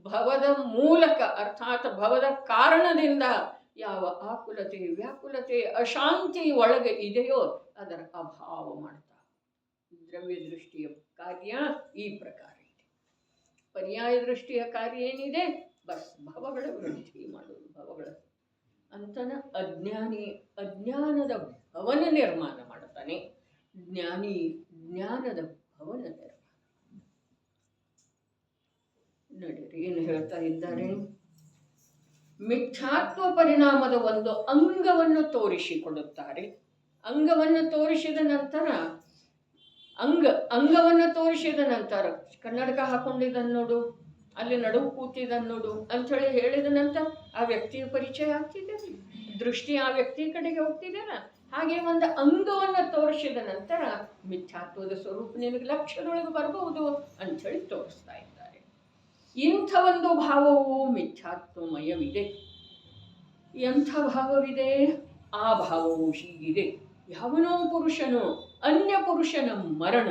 ಭವದ ಮೂಲಕ ಅರ್ಥಾತ್ ಭವದ ಕಾರಣದಿಂದ ಯಾವ ಆಕುಲತೆ, ವ್ಯಾಕುಲತೆ, ಅಶಾಂತಿ ಒಳಗೆ ಇದೆಯೋ ಅದರ ಅಭಾವ ಮಾಡ್ತಾ. ದ್ರವ್ಯ ದೃಷ್ಟಿಯ ಕಾರ್ಯ ಈ ಪ್ರಕಾರ ಇದೆ. ಪರ್ಯಾಯ ದೃಷ್ಟಿಯ ಕಾರ್ಯ ಏನಿದೆ? ಬಸ್ ಭವಗಳ ವೃದ್ಧಿ ಮಾಡೋದು. ಭವಗಳ ಅಂತನ ಅಜ್ಞಾನದ ಭವನ ನಿರ್ಮಾಣ ಮಾಡುತ್ತಾನೆ, ಜ್ಞಾನಿ ಜ್ಞಾನದ ಭವನ ನಿರ್ಮಾಣ. ನಡೀರಿ, ಏನು ಹೇಳ್ತಾ ಇದ್ದಾರೆ? ಮಿಥ್ಯಾತ್ವ ಪರಿಣಾಮದ ಒಂದು ಅಂಗವನ್ನು ತೋರಿಸಿಕೊಡುತ್ತಾರೆ. ಅಂಗವನ್ನು ತೋರಿಸಿದ ನಂತರ ಅಂಗವನ್ನು ತೋರಿಸಿದ ನಂತರ ಕನ್ನಡಕ ಹಾಕೊಂಡಿದ್ದನ್ನು ನೋಡು, ಅಲ್ಲಿ ನಡುವು ಕೂತಿದ್ದನ್ನು ನೋಡು ಅಂಥೇಳಿ ಹೇಳಿದ ನಂತರ ಆ ವ್ಯಕ್ತಿಯ ಪರಿಚಯ ಆಗ್ತಿದೆ, ದೃಷ್ಟಿ ಆ ವ್ಯಕ್ತಿಯ ಕಡೆಗೆ ಹೋಗ್ತಿದೆಯಲ್ಲ. ಹಾಗೆ ಒಂದು ಅಂಗವನ್ನು ತೋರಿಸಿದ ನಂತರ ಮಿಥ್ಯಾತ್ವದ ಸ್ವರೂಪ ನಿನಗೆ ಲಕ್ಷ್ಯದೊಳಗೆ ಬರಬಹುದು ಅಂಥೇಳಿ ತೋರಿಸ್ತಾ ಇದ್ದಾರೆ. ಇಂಥ ಒಂದು ಭಾವವು ಮಿಥ್ಯಾತ್ವಮಯವಿದೆ. ಎಂಥ ಭಾವವಿದೆ? ಆ ಭಾವವು ಹೀಗಿದೆ: ಯಾವನೋ ಪುರುಷನು ಅನ್ಯ ಪುರುಷನ ಮರಣ,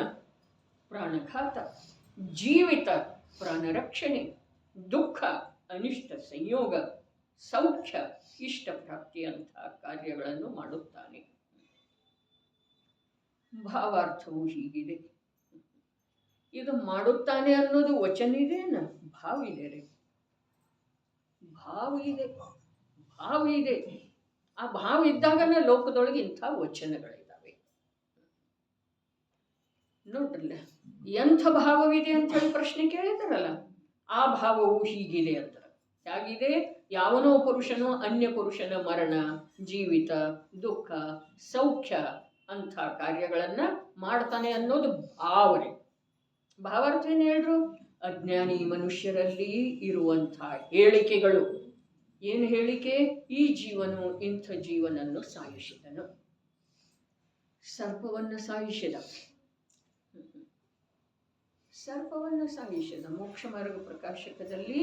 ಪ್ರಾಣಘಾತ, ಜೀವಿತ, ಪ್ರಾಣರಕ್ಷಣೆ, ದುಃಖ, ಅನಿಷ್ಟ ಸಂಯೋಗ, ಸೌಖ್ಯ, ಇಷ್ಟಪ್ರಾಪ್ತಿಯಂತಹ ಕಾರ್ಯಗಳನ್ನು ಮಾಡುತ್ತಾನೆ. ಭಾವಾರ್ಥವು ಹೀಗಿದೆ. ಇದು ಮಾಡುತ್ತಾನೆ ಅನ್ನೋದು ವಚನ ಇದೆಯೇನ? ಭಾವ ಇದೆ ರೀ, ಭಾವ ಇದೆ, ಭಾವ ಇದೆ. ಆ ಭಾವ ಇದ್ದಾಗನ ಲೋಕದೊಳಗೆ ಇಂಥ ವಚನಗಳಿದ್ದಾವೆ. ನೋಡ್ರಲ್ಲ, ಎಂಥ ಭಾವವಿದೆ ಅಂತ ಹೇಳಿ ಪ್ರಶ್ನೆ ಕೇಳಿದಾರಲ್ಲ, ಆ ಭಾವವು ಹೀಗಿದೆ ಅಂತ. ಹೇಗಿದೆ? ಯಾವನೋ ಪುರುಷನು ಅನ್ಯ ಪುರುಷನ ಮರಣ, ಜೀವಿತ, ದುಃಖ, ಸೌಖ್ಯ ಅಂಥ ಕಾರ್ಯಗಳನ್ನ ಮಾಡ್ತಾನೆ ಅನ್ನೋದು ಭಾವನೆ. ಭಾವಾರ್ಥ ಏನು ಹೇಳ್ರು? ಅಜ್ಞಾನಿ ಮನುಷ್ಯರಲ್ಲಿ ಇರುವಂಥ ಹೇಳಿಕೆಗಳು. ಏನು ಹೇಳಿಕೆ? ಈ ಜೀವನು ಇಂಥ ಜೀವನನ್ನು ಸಾಯಿಸಿದನು, ಸರ್ಪವನ್ನು ಸಾಯಿಸಿದ, ಸರ್ಪವನ್ನು ಸಾಯಿಸಿದ. ಮೋಕ್ಷ ಮಾರ್ಗ ಪ್ರಕಾಶಕದಲ್ಲಿ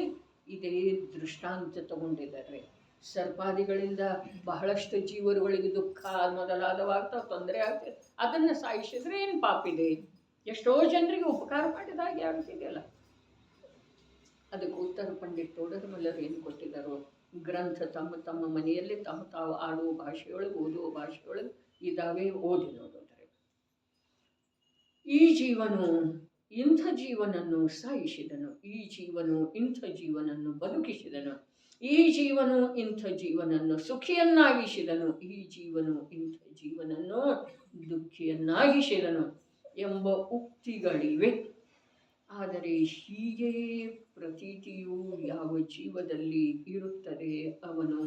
ಇದೇ ದೃಷ್ಟಾಂತ ತಗೊಂಡಿದ್ದಾರೆ. ಸರ್ಪಾದಿಗಳಿಂದ ಬಹಳಷ್ಟು ಜೀವರುಗಳಿಗೆ ದುಃಖ ಮೊದಲಾದವಾಗ್ತಾವ, ತೊಂದರೆ ಆಗ್ತದೆ. ಅದನ್ನು ಸಾಯಿಸಿದ್ರೆ ಏನು ಪಾಪಿದೆ? ಎಷ್ಟೋ ಜನರಿಗೆ ಉಪಕಾರ ಮಾಡಿದಾಗೆ ಆಗ್ತಿದೆಯಲ್ಲ. ಅದಕ್ಕೆ ಉತ್ತರ ಪಂಡಿತ್ ತೋಡರಮಲ್ಲರು ಏನು ಕೊಟ್ಟಿದ್ದಾರೋ, ಗ್ರಂಥ ತಮ್ಮ ತಮ್ಮ ಮನೆಯಲ್ಲಿ ತಮ್ಮ ತಾವು ಆಡುವ ಭಾಷೆಯೊಳಗೆ, ಓದುವ ಭಾಷೆಯೊಳಗೆ ಇದಾವೆ, ಓದಿ ನೋಡಿದರೆ. ಈ ಜೀವನು ಇಂಥ ಜೀವನನ್ನು ಸಾಯಿಸಿದನು, ಈ ಜೀವನು ಇಂಥ ಜೀವನನ್ನು ಬದುಕಿಸಿದನು, ಈ ಜೀವನು ಇಂಥ ಜೀವನನ್ನು ಸುಖಿಯನ್ನಾಗಿಸಿದನು, ಈ ಜೀವನು ಇಂಥ ಜೀವನನ್ನು ದುಃಖಿಯನ್ನಾಗಿಸಿದನು ಎಂಬ ಉಕ್ತಿಗಳಿವೆ. ಆದರೆ ಹೀಗೆ ಪ್ರತೀತಿಯು ಯಾವ ಜೀವದಲ್ಲಿ ಇರುತ್ತದೆ ಅವನು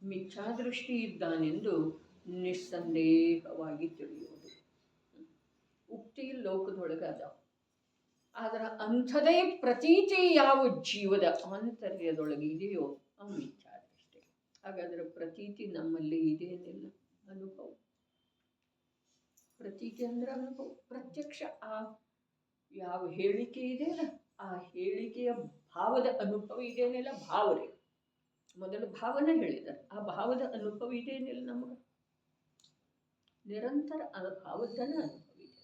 ಮಿಥ್ಯಾದೃಷ್ಟಿ ಇದ್ದಾನೆಂದು ನಿಸ್ಸಂದೇಹವಾಗಿ ತಿಳಿಯುವುದು. ಉಕ್ತಿ ಲೋಕದೊಳಗೆ ಅದಾವ. ಆದರೆ ಅಂಥದೇ ಪ್ರತೀತಿ ಯಾವ ಜೀವದ ಆಂತರ್ಯದೊಳಗೆ ಇದೆಯೋ ಅವು ಮಿಥ್ಯಾದೃಷ್ಟಿ. ಹಾಗಾದರೆ ಪ್ರತೀತಿ ನಮ್ಮಲ್ಲಿ ಇದೇನಿಲ್ಲ, ಅನುಭವ. ಪ್ರತೀತಿ ಅಂದ್ರೆ ಅನುಭವ, ಪ್ರತ್ಯಕ್ಷ. ಆ ಯಾವ ಹೇಳಿಕೆ ಇದೆಯಲ್ಲ, ಆ ಹೇಳಿಕೆಯ ಭಾವದ ಅನುಭವ ಇದೇನಿಲ್ಲ, ಭಾವನೆ. ಮೊದಲು ಭಾವನೆ ಹೇಳಿದ್ದಾರೆ, ಆ ಭಾವದ ಅನುಭವ ಇದೇನಿಲ್ಲ ನಮಗೆ. ನಿರಂತರ ಆ ಭಾವದನ್ನ ಅನುಭವ ಇದೆ.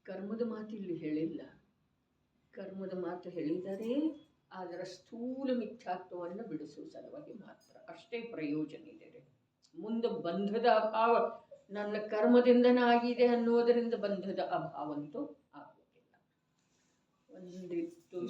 ಕರ್ಮದ ಮಾತು ಇಲ್ಲಿ ಹೇಳಿಲ್ಲ, ಕರ್ಮದ ಮಾತು ಹೇಳಿದರೆ ಅದರ ಸ್ಥೂಲ ಮಿಥ್ಯಾತ್ವವನ್ನು ಬಿಡಿಸುವ ಸಲುವಾಗಿ ಮಾತ್ರ. ಅಷ್ಟೇ ಪ್ರಯೋಜನ ಇದೆ. ಮುಂದೆ ಬಂಧದ ಅಭಾವ, ನನ್ನ ಕರ್ಮದಿಂದನೇ ಆಗಿದೆ ಅನ್ನೋದರಿಂದ ಬಂಧದ ಅಭಾವಂತೂ ಆಗುವುದಿಲ್ಲ. ಒಂದಿತ್ತು